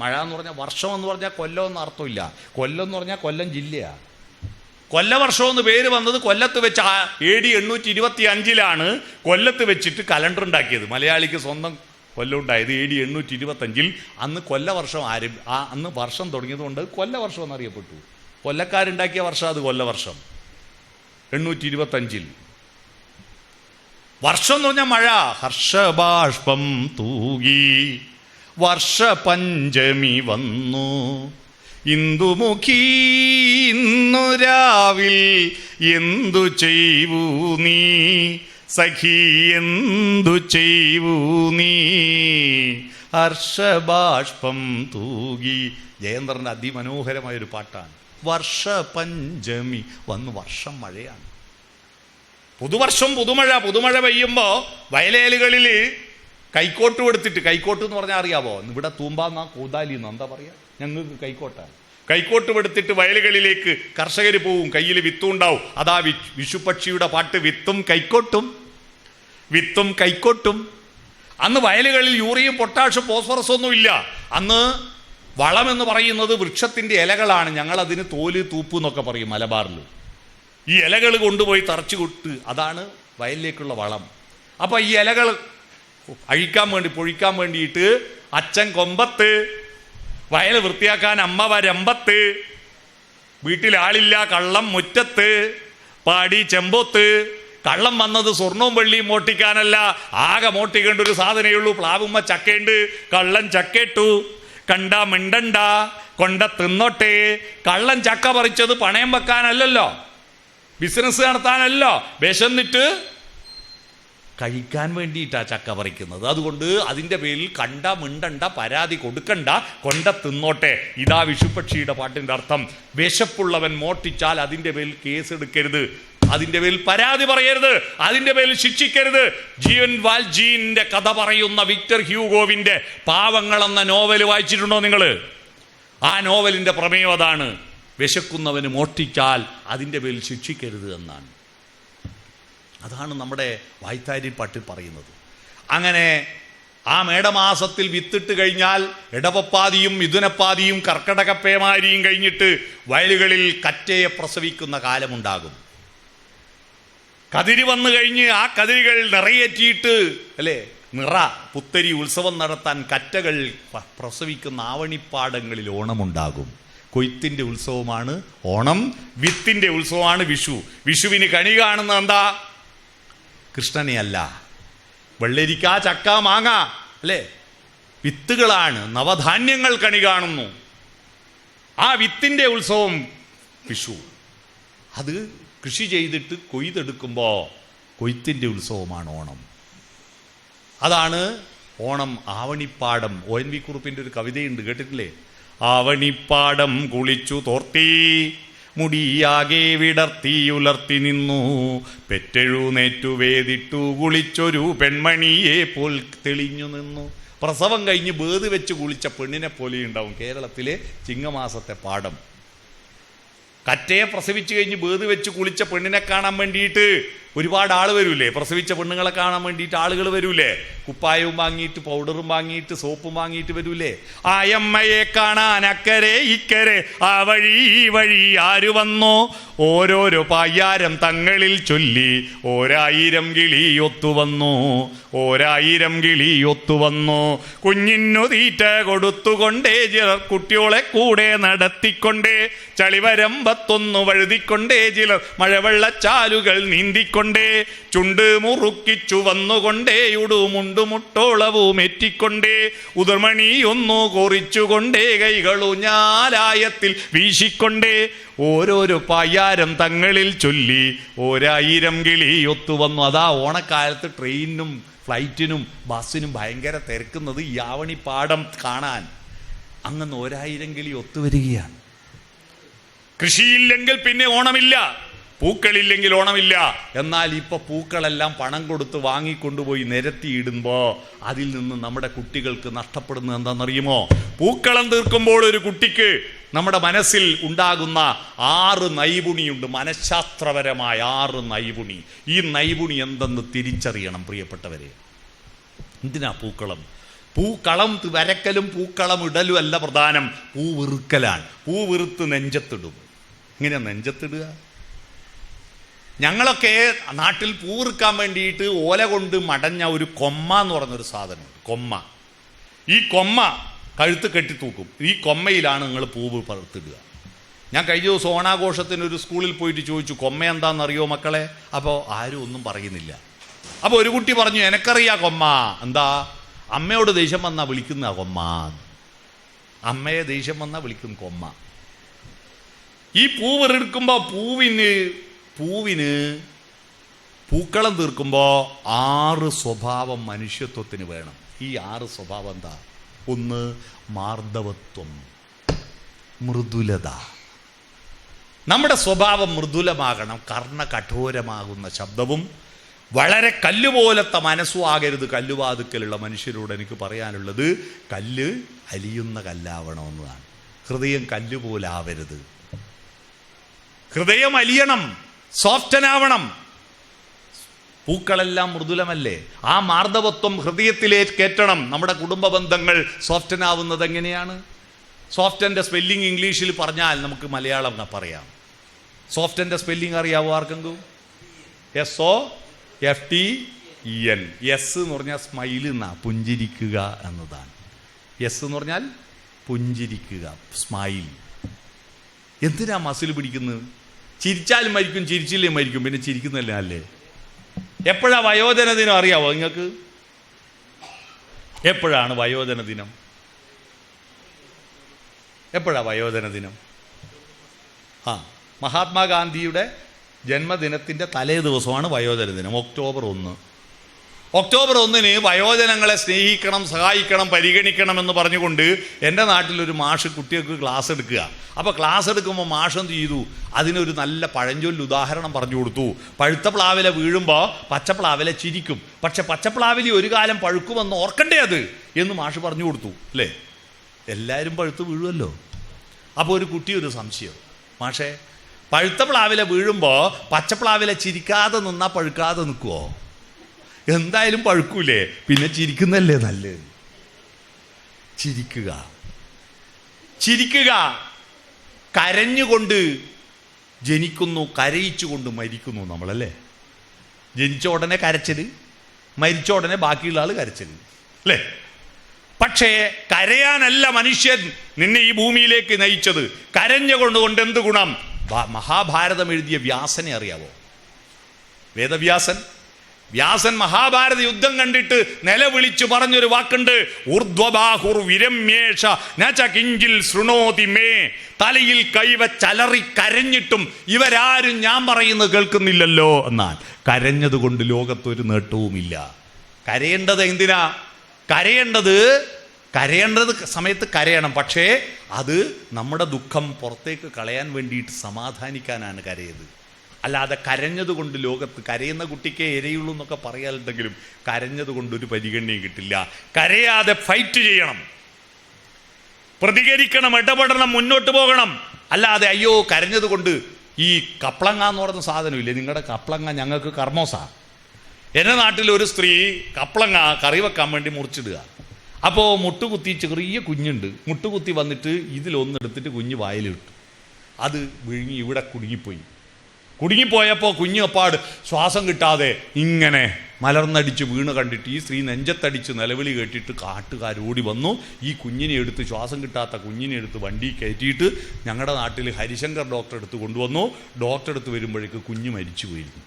മഴ എന്ന് പറഞ്ഞാൽ, വർഷം എന്ന് പറഞ്ഞാൽ കൊല്ലം എന്ന് അർത്ഥമില്ല. കൊല്ലം എന്ന് പറഞ്ഞാൽ കൊല്ലം ജില്ലയാണ്. കൊല്ലവർഷം എന്ന് പേര് വന്നത് കൊല്ലത്ത് വെച്ച് AD 825 കൊല്ലത്ത് വെച്ചിട്ട് കലണ്ടർ ഉണ്ടാക്കിയത്. മലയാളിക്ക് സ്വന്തം കൊല്ലം ഉണ്ടായത് AD 825. അന്ന് കൊല്ലവർഷം അന്ന് വർഷം തുടങ്ങിയത് കൊണ്ട് കൊല്ലവർഷം എന്നറിയപ്പെട്ടു. കൊല്ലക്കാരുണ്ടാക്കിയ വർഷം അത് കൊല്ലവർഷം 825. വർഷം എന്ന് പറഞ്ഞാൽ മഴ. ഹർഷബാഷ്പം തൂകി വർഷപഞ്ചമി വന്നു, ഇന്ദുമുഖി ഇന്നു രാവിൽ എന്തു ചെയ്വൂ നീ സഖി, എന്തു ചെയ്വൂ നീ. ഹർഷബാഷ്പം തൂകി. ജയേന്ദ്രൻ്റെ അതിമനോഹരമായൊരു പാട്ടാണ്. വർഷപഞ്ചമി വന്നു, വർഷം മഴയാണ്. പുതുവർഷം, പുതുമഴ പെയ്യുമ്പോൾ വയലേലുകളിൽ കൈക്കോട്ട് കൊടുത്തിട്ട്, കൈക്കോട്ട് എന്ന് പറഞ്ഞാൽ അറിയാവോ? ഇവിടെ തൂമ്പാന്നാ കൂതാലിന്നോ എന്താ പറയുക? ഞങ്ങൾക്ക് കൈക്കോട്ടാണ്. കൈക്കോട്ട് എടുത്തിട്ട് വയലുകളിലേക്ക് കർഷകർ പോവും, കയ്യിൽ വിത്തും ഉണ്ടാവും. അതാ വിഷുപക്ഷിയുടെ പാട്ട്, വിത്തും കൈക്കോട്ടും, വിത്തും കൈക്കോട്ടും. അന്ന് വയലുകളിൽ യൂറിയും പൊട്ടാഷും ഫോസ്ഫറസും ഒന്നും ഇല്ല. അന്ന് വളം എന്ന് പറയുന്നത് വൃക്ഷത്തിൻ്റെ ഇലകളാണ്. ഞങ്ങളതിന് തോല് തൂപ്പ് എന്നൊക്കെ പറയും മലബാറിൽ. ഈ ഇലകൾ കൊണ്ടുപോയി തറച്ചു കൊട്ട്, അതാണ് വയലിലേക്കുള്ള വളം. അപ്പം ഈ ഇലകൾ അഴിക്കാൻ വേണ്ടി, പൊഴിക്കാൻ വേണ്ടിയിട്ട് അച്ഛൻ കൊമ്പത്ത്, വയൽ വൃത്തിയാക്കാൻ അമ്മ വരമ്പത്ത്, വീട്ടിലാളില്ല കള്ളം മുറ്റത്ത്, പാടി ചെമ്പോത്ത്. കള്ളം വന്നത് സ്വർണവും വെള്ളിയും മോട്ടിക്കാനല്ല, ആകെ മോട്ടിക്കേണ്ട ഒരു സാധനമേ ഉള്ളൂ. പ്ലാവുമ്മ ചക്കയുണ്ട്, കള്ളൻ ചക്കേട്ടു, കണ്ട മിണ്ടണ്ട, കൊണ്ട തിന്നോട്ടെ. കള്ളൻ ചക്ക പറിച്ചത് പണയം വെക്കാനല്ലല്ലോ, ബിസിനസ് നടത്താനല്ലോ, വിശന്നിട്ട് കഴിക്കാൻ വേണ്ടിയിട്ടാ ചക്ക പറിക്കുന്നത്. അതുകൊണ്ട് അതിൻ്റെ പേരിൽ കണ്ട മിണ്ടണ്ട, പരാതി കൊടുക്കണ്ട, കൊണ്ട തിന്നോട്ടെ. ഇതാ വിഷുപക്ഷിയുടെ പാട്ടിൻ്റെ അർത്ഥം. വിശപ്പുള്ളവൻ മോഷ്ടിച്ചാൽ അതിൻ്റെ പേരിൽ കേസെടുക്കരുത്, അതിൻ്റെ പേരിൽ പരാതി പറയരുത്, അതിൻ്റെ പേരിൽ ശിക്ഷിക്കരുത്. ജീവൻ വാൽജീൻ്റെ കഥ പറയുന്ന വിക്ടർ ഹ്യൂഗോവിൻ്റെ പാവങ്ങൾ എന്ന നോവൽ വായിച്ചിട്ടുണ്ടോ നിങ്ങൾ? ആ നോവലിൻ്റെ പ്രമേയം അതാണ്. വിശക്കുന്നവന് മോഷ്ടിച്ചാൽ അതിൻ്റെ പേരിൽ ശിക്ഷിക്കരുത് എന്നാണ്. അതാണ് നമ്മുടെ വായ്ത്താരി പാട്ടിൽ പറയുന്നത്. അങ്ങനെ ആ മേടമാസത്തിൽ വിത്തിട്ട് കഴിഞ്ഞാൽ ഇടവപ്പാതിയും മിഥുനപ്പാതിയും കർക്കടകപ്പേമാരിയും കഴിഞ്ഞിട്ട് വയലുകളിൽ കറ്റയെ പ്രസവിക്കുന്ന കാലമുണ്ടാകും. കതിര് വന്നു കഴിഞ്ഞ് ആ കതിരുകൾ നിറയേറ്റിയിട്ട് അല്ലേ പുത്തരി ഉത്സവം നടത്താൻ കറ്റകൾ പ്രസവിക്കുന്ന ആവണിപ്പാടങ്ങളിൽ ഓണമുണ്ടാകും. കൊയ്ത്തിന്റെ ഉത്സവമാണ് ഓണം, വിത്തിന്റെ ഉത്സവമാണ് വിഷു. വിഷുവിന് കണി കാണുന്ന എന്താ? കൃഷ്ണനെ അല്ല, വെള്ളരിക്ക, ചക്ക, മാങ്ങ അല്ലേ, വിത്തുകളാണ്. നവധാന്യങ്ങൾ കണി കാണുന്നു. ആ വിത്തിന്റെ ഉത്സവം വിഷു. അത് കൃഷി ചെയ്തിട്ട് കൊയ്തെടുക്കുമ്പോൾ കൊയ്ത്തിന്റെ ഉത്സവമാണ് ഓണം. അതാണ് ഓണം. ആവണിപ്പാടം, ONV കുറുപ്പിന്റെ ഒരു കവിതയുണ്ട്, കേട്ടിട്ടില്ലേ? ആവണിപ്പാടം കുളിച്ചു തോർത്തി മുടിയാകെ വിടർത്തി ഉലർത്തി നിന്നു പെറ്റെഴുന്നേറ്റു വേദിട്ടു കുളിച്ചൊരു പെൺമണിയെ പോൽ തെളിഞ്ഞു നിന്നു. പ്രസവം കഴിഞ്ഞ് ബേത് വെച്ച് കുളിച്ച പെണ്ണിനെ പോലെ ഉണ്ടാവും കേരളത്തിലെ ചിങ്ങമാസത്തെ പാടം. കറ്റയെ പ്രസവിച്ചു കഴിഞ്ഞ് ബേത് വെച്ച് കുളിച്ച പെണ്ണിനെ കാണാൻ വേണ്ടിയിട്ട് ഒരുപാട് ആൾ വരൂലേ? പ്രസവിച്ച പെണ്ണുങ്ങളെ കാണാൻ വേണ്ടിയിട്ട് ആളുകൾ വരൂലേ? കുപ്പായവും വാങ്ങിയിട്ട്, പൗഡറും വാങ്ങിയിട്ട്, സോപ്പും വാങ്ങിയിട്ട് വരൂലേ? ആയമ്മയെ കാണാൻ അക്കരെ ഇക്കരെ ആ വഴി ഈ വഴി ആര് വന്നോ? ഓരോരോ പായാരം തങ്ങളിൽ ചൊല്ലി ഓരായിരം കിളി ഒത്തുവന്നു, ഓരായിരം കിളി ഒത്തുവന്നു. കുഞ്ഞിനു തീറ്റ കൊടുത്തുകൊണ്ടേ ചിലർ കുട്ടിയോളെ കൂടെ നടത്തിക്കൊണ്ടേ, ചളിവരമ്പത്തൊന്നു വഴുതിക്കൊണ്ടേ ചിലർ മഴവെള്ളച്ചാലുകൾ നീന്തിക്കൊണ്ടേ, ചുണ്ട് മുറുക്കിച്ചു വന്നുകൊണ്ടേ ഉടുമുണ്ടുമുട്ടോളവും എറ്റിക്കൊണ്ടേ, ഉദർമണി ഒന്നു കോറിച്ചുകൊണ്ടേ കൈകളൂഞ്ഞാലായത്തിൽ വീശിക്കൊണ്ടേ, ഓരോരോ പായാരം തങ്ങളിൽ ചൊല്ലി ഓരായിരം കിളി ഒത്തുവന്നു. അതാ ഓണക്കാലത്ത് ട്രെയിനിനും ഫ്ലൈറ്റിനും ബസ്സിനും ഭയങ്കര തിരക്കുന്നത് ഈ ആവണിപ്പാടം കാണാൻ. അങ്ങനെ ഓരായിരം കിളി ഒത്തുവരികയാണ്. കൃഷിയില്ലെങ്കിൽ പിന്നെ ഓണമില്ല, പൂക്കളില്ലെങ്കിൽ ഓണമില്ല. എന്നാൽ ഇപ്പൊ പൂക്കളെല്ലാം പണം കൊടുത്ത് വാങ്ങിക്കൊണ്ടുപോയി നിരത്തിയിടുമ്പോ അതിൽ നിന്ന് നമ്മുടെ കുട്ടികൾക്ക് നഷ്ടപ്പെടുന്നത് എന്താണെന്നറിയുമോ? പൂക്കളം തീർക്കുമ്പോൾ ഒരു കുട്ടിക്ക് നമ്മുടെ മനസ്സിൽ ഉണ്ടാകുന്ന 6 നൈപുണിയുണ്ട്, മനഃശാസ്ത്രപരമായ 6 നൈപുണി. ഈ നൈപുണി എന്തെന്ന് തിരിച്ചറിയണം പ്രിയപ്പെട്ടവരെ. എന്തിനാ പൂക്കളം? പൂക്കളം വരക്കലും പൂക്കളം ഇടലും അല്ല പ്രധാനം, പൂ വെറുക്കലാണ്. പൂ വെറുത്ത് നെഞ്ചത്തിടും. ഇങ്ങനെ നെഞ്ചത്തിടുക. ഞങ്ങളൊക്കെ നാട്ടിൽ പൂ വെറുക്കാൻ വേണ്ടിയിട്ട് ഓല കൊണ്ട് മടഞ്ഞ ഒരു കൊമ്മ എന്ന് പറഞ്ഞൊരു സാധനമുണ്ട്, കൊമ്മ. ഈ കൊമ്മ കഴുത്ത് കെട്ടി തൂക്കും. ഈ കൊമ്മയിലാണ് നിങ്ങൾ പൂവ് പറുത്തിടുക. ഞാൻ കഴിഞ്ഞ ദിവസം ഓണാഘോഷത്തിന് ഒരു സ്കൂളിൽ പോയിട്ട് ചോദിച്ചു, കൊമ്മ എന്താണെന്നറിയോ മക്കളെ? അപ്പോൾ ആരും ഒന്നും പറയുന്നില്ല. അപ്പോൾ ഒരു കുട്ടി പറഞ്ഞു, എനക്കറിയാ കൊമ്മ. എന്താ? അമ്മയോട് ദേഷ്യം വന്നാ വിളിക്കുന്ന കൊമ്മ. അമ്മയെ ദേഷ്യം വന്നാ വിളിക്കും കൊമ്മ. ഈ പൂവ് എടുക്കുമ്പോൾ പൂവിന് പൂക്കളം തീർക്കുമ്പോൾ 6 സ്വഭാവം മനുഷ്യത്വത്തിന് വേണം. ഈ 6 സ്വഭാവം എന്താ? 1 മാർദ്ദവത്വം, മൃദുലത. നമ്മുടെ സ്വഭാവം മൃദുലമാകണം. കർണകഠോരമാകുന്ന ശബ്ദവും വളരെ കല്ലുപോലത്തെ മനസ്സും ആകരുത്. കല്ലുവാതുക്കലുള്ള മനുഷ്യരോട് എനിക്ക് പറയാനുള്ളത്, കല്ല് അലിയുന്ന കല്ലാവണമെന്നതാണ്. ഹൃദയം കല്ലുപോലാവരുത്. ഹൃദയം അലിയണം, സോഫ്റ്റനാവണം. പൂക്കളെല്ലാം മൃദുലമല്ലേ? ആ മാർദ്ദവത്വം ഹൃദയത്തിലേക്ക് കയറ്റണം. നമ്മുടെ കുടുംബ ബന്ധങ്ങൾ സോഫ്റ്റനാവുന്നത് എങ്ങനെയാണ്? സോഫ്റ്റൻ്റെ സ്പെല്ലിംഗ് ഇംഗ്ലീഷിൽ പറഞ്ഞാൽ നമുക്ക് മലയാളം പറയാം. സോഫ്റ്റൻ്റെ സ്പെല്ലിംഗ് അറിയാവോ ആർക്കെങ്കിലും? SOFTEN. എസ് എന്ന് പറഞ്ഞാൽ സ്മൈൽ എന്നാ, പുഞ്ചിരിക്കുക എന്നതാണ്. എസ് എന്ന് പറഞ്ഞാൽ പുഞ്ചിരിക്കുക, സ്മൈൽ. എന്തിനാ മസിൽ പിടിക്കുന്നത്? ചിരിച്ചാലും മരിക്കും, ചിരിച്ചില്ലേ മരിക്കും. പിന്നെ ചിരിക്കുന്നല്ലേ അല്ലേ? എപ്പോഴാ വയോജന ദിനം അറിയാവോ നിങ്ങൾക്ക്? എപ്പോഴാണ് വയോജന ദിനം? എപ്പോഴാ വയോജന ദിനം? മഹാത്മാഗാന്ധിയുടെ ജന്മദിനത്തിൻ്റെ തലേ ദിവസമാണ് വയോജന ദിനം, ഒക്ടോബർ 1. ഒക്ടോബർ 1-ന് വയോജനങ്ങളെ സ്നേഹിക്കണം, സഹായിക്കണം, പരിഗണിക്കണം എന്ന് പറഞ്ഞുകൊണ്ട് എൻ്റെ നാട്ടിലൊരു മാഷ് കുട്ടികൾക്ക് ക്ലാസ് എടുക്കുക. അപ്പോൾ ക്ലാസ് എടുക്കുമ്പോൾ മാഷ് എന്ത് ചെയ്തു? അതിനൊരു നല്ല പഴഞ്ചൊല്ല് ഉദാഹരണം പറഞ്ഞു കൊടുത്തു. പഴുത്ത പ്ലാവില വീഴുമ്പോൾ പച്ചപ്ലാവില ചിരിക്കും, പക്ഷെ പച്ചപ്ലാവിലി ഒരു കാലം പഴുക്കുമെന്ന് ഓർക്കണ്ടേ അത് എന്ന് മാഷ് പറഞ്ഞു കൊടുത്തു. അല്ലേ? എല്ലാവരും പഴുത്ത് വീഴുമല്ലോ. അപ്പോൾ ഒരു കുട്ടി ഒരു സംശയം, മാഷേ പഴുത്ത പ്ലാവില വീഴുമ്പോൾ പച്ചപ്ലാവില ചിരിക്കാതെ നിന്നാൽ പഴുക്കാതെ നിൽക്കുമോ? എന്തായാലും പഴുക്കൂലേ, പിന്നെ ചിരിക്കുന്നല്ലേ നല്ലത്. ചിരിക്കുക, ചിരിക്കുക. കരഞ്ഞുകൊണ്ട് ജനിക്കുന്നു, കരയിച്ചുകൊണ്ട് മരിക്കുന്നു നമ്മളല്ലേ? ജനിച്ച ഉടനെ കരച്ചൽ, മരിച്ച ഉടനെ ബാക്കിയുള്ള ആൾ കരച്ചൽ, അല്ലേ? പക്ഷേ കരയാനല്ല മനുഷ്യൻ നിന്നെ ഈ ഭൂമിയിലേക്ക് നയിച്ചത്. കരഞ്ഞുകൊണ്ട് എന്ത് ഗുണം? മഹാഭാരതം എഴുതിയ വ്യാസനെ അറിയാവോ? വേദവ്യാസൻ. വ്യാസൻ മഹാഭാരത യുദ്ധം കണ്ടിട്ട് നിലവിളിച്ചു പറഞ്ഞൊരു വാക്കുണ്ട്, ഊർധ്വബാഹുർ വിരമ്യേഷ നച കിഞ്ചിൽ ശൃണോതി മേ. തലയിൽ കൈവച്ചലറി കരഞ്ഞിട്ടും ഇവരാരും ഞാൻ പറയുന്നത് കേൾക്കുന്നില്ലല്ലോ എന്നാൽ. കരഞ്ഞതുകൊണ്ട് ലോകത്തൊരു നേട്ടവുമില്ല. കരയേണ്ടത് എന്തിനാ? കരയേണ്ടത് സമയത്ത് കരയണം. പക്ഷേ അത് നമ്മുടെ ദുഃഖം പുറത്തേക്ക് കളയാൻ വേണ്ടിയിട്ട് സമാധാനിക്കാനാണ് കരയത്. അല്ലാതെ കരഞ്ഞതുകൊണ്ട് ലോകത്ത് കരയുന്ന കുട്ടിക്കേ എരയുള്ളൂ എന്നൊക്കെ പറയാറുണ്ടെങ്കിലും കരഞ്ഞതുകൊണ്ട് ഒരു പരിഗണനയും കിട്ടില്ല. കരയാതെ ഫൈറ്റ് ചെയ്യണം, പ്രതികരിക്കണം, ഇടപെടണം, മുന്നോട്ട് പോകണം. അല്ലാതെ അയ്യോ കരഞ്ഞതുകൊണ്ട് ഈ കപ്ലങ്ങ എന്ന് പറയുന്ന സാധനമില്ലേ, നിങ്ങളുടെ കപ്ലങ്ങ ഞങ്ങൾക്ക് കർമ്മോസാ. എൻ്റെ നാട്ടിൽ ഒരു സ്ത്രീ കപ്ലങ്ങ കറി വെക്കാൻ വേണ്ടി മുറിച്ചിടുക. അപ്പോൾ മുട്ടുകുത്തി ചെറിയ കുഞ്ഞുണ്ട്, മുട്ടുകുത്തി വന്നിട്ട് ഇതിലൊന്നെടുത്തിട്ട് കുഞ്ഞ് വായിലിട്ടു. അത് വിഴുങ്ങി ഇവിടെ കുടുങ്ങിപ്പോയപ്പോൾ കുഞ്ഞപ്പാട് ശ്വാസം കിട്ടാതെ ഇങ്ങനെ മലർന്നടിച്ച് വീണ് കണ്ടിട്ട് ഈ സ്ത്രീ നെഞ്ചത്തടിച്ച് നിലവിളി കേട്ടിട്ട് കാട്ടുകാരോടി വന്നു. ഈ കുഞ്ഞിനെ എടുത്ത്, ശ്വാസം കിട്ടാത്ത കുഞ്ഞിനെ എടുത്ത് വണ്ടി കയറ്റിയിട്ട് ഞങ്ങളുടെ നാട്ടിൽ ഹരിശങ്കർ ഡോക്ടറെ അടുത്ത് കൊണ്ടുവന്നു. ഡോക്ടറെ അടുത്ത് വരുമ്പോഴേക്ക് കുഞ്ഞ് മരിച്ചു പോയിരുന്നു.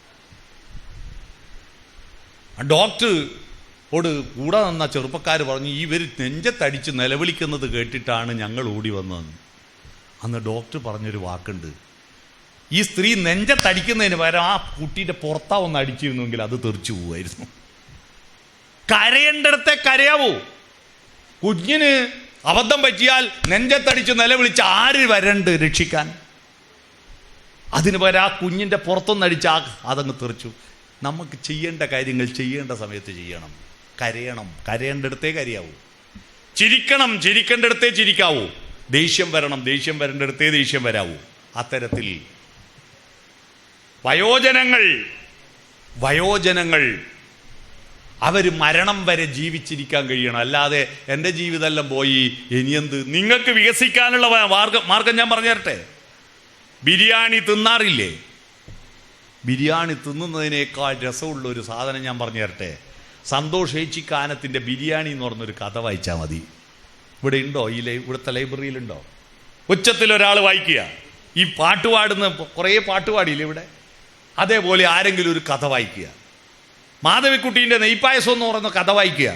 ഡോക്ടറോട് കൂടെ നിന്ന ചെറുപ്പക്കാർ പറഞ്ഞു, ഇവർ നെഞ്ചത്തടിച്ച് നിലവിളിക്കുന്നത് കേട്ടിട്ടാണ് ഞങ്ങൾ ഓടി വന്നതെന്ന്. അന്ന് ഡോക്ടർ പറഞ്ഞൊരു വാക്കുണ്ട്, ഈ സ്ത്രീ നെഞ്ചത്തടിക്കുന്നതിന് പകരം ആ കുട്ടിയുടെ പുറത്താ ഒന്ന് അടിച്ചിരുന്നെങ്കിൽ അത് തെറിച്ചു പോവായിരുന്നു. കരയേണ്ടടത്തെ കരയാവൂ. കുഞ്ഞിന് അബദ്ധം പറ്റിയാൽ നെഞ്ചത്തടിച്ച് നിലവിളിച്ച് ആര് വരണ്ട് രക്ഷിക്കാൻ? അതിന് പകരം ആ കുഞ്ഞിൻ്റെ പുറത്തൊന്നടിച്ച് അതങ്ങ് തെറിച്ചു. നമുക്ക് ചെയ്യേണ്ട കാര്യങ്ങൾ ചെയ്യേണ്ട സമയത്ത് ചെയ്യണം. കരയേണ്ടടത്തേ കരയാവൂ. ചിരിക്കേണ്ടടത്തേ ചിരിക്കാവൂ. ദേഷ്യം വരേണ്ടടത്തേ ദേഷ്യം വരാവൂ. അത്തരത്തിൽ വയോജനങ്ങൾ അവർ മരണം വരെ ജീവിച്ചിരിക്കാൻ കഴിയണം. അല്ലാതെ എൻ്റെ ജീവിതമെല്ലാം പോയി ഇനിയെന്ത്? നിങ്ങൾക്ക് വികസിക്കാനുള്ള മാർഗം ഞാൻ പറഞ്ഞു തരട്ടെ. ബിരിയാണി തിന്നാറില്ലേ? ബിരിയാണി തിന്നുന്നതിനേക്കാൾ രസമുള്ള ഒരു സാധനം ഞാൻ പറഞ്ഞു തരട്ടെ. സന്തോഷ് ഏച്ചിക്കാനത്തിൻ്റെ ബിരിയാണി എന്ന് പറഞ്ഞൊരു കഥ വായിച്ചാൽ മതി. ഇവിടെ ഉണ്ടോ? ഇവിടുത്തെ ലൈബ്രറിയിലുണ്ടോ? ഉച്ചത്തിൽ ഒരാൾ വായിക്കുക. ഈ പാട്ടുപാടുന്ന കുറേ പാട്ടുപാടിയില്ലേ ഇവിടെ? അതേപോലെ ആരെങ്കിലും ഒരു കഥ വായിക്കുക. മാധവിക്കുട്ടീൻ്റെ നെയ്പ്പായസം എന്ന് പറയുന്ന കഥ വായിക്കുക.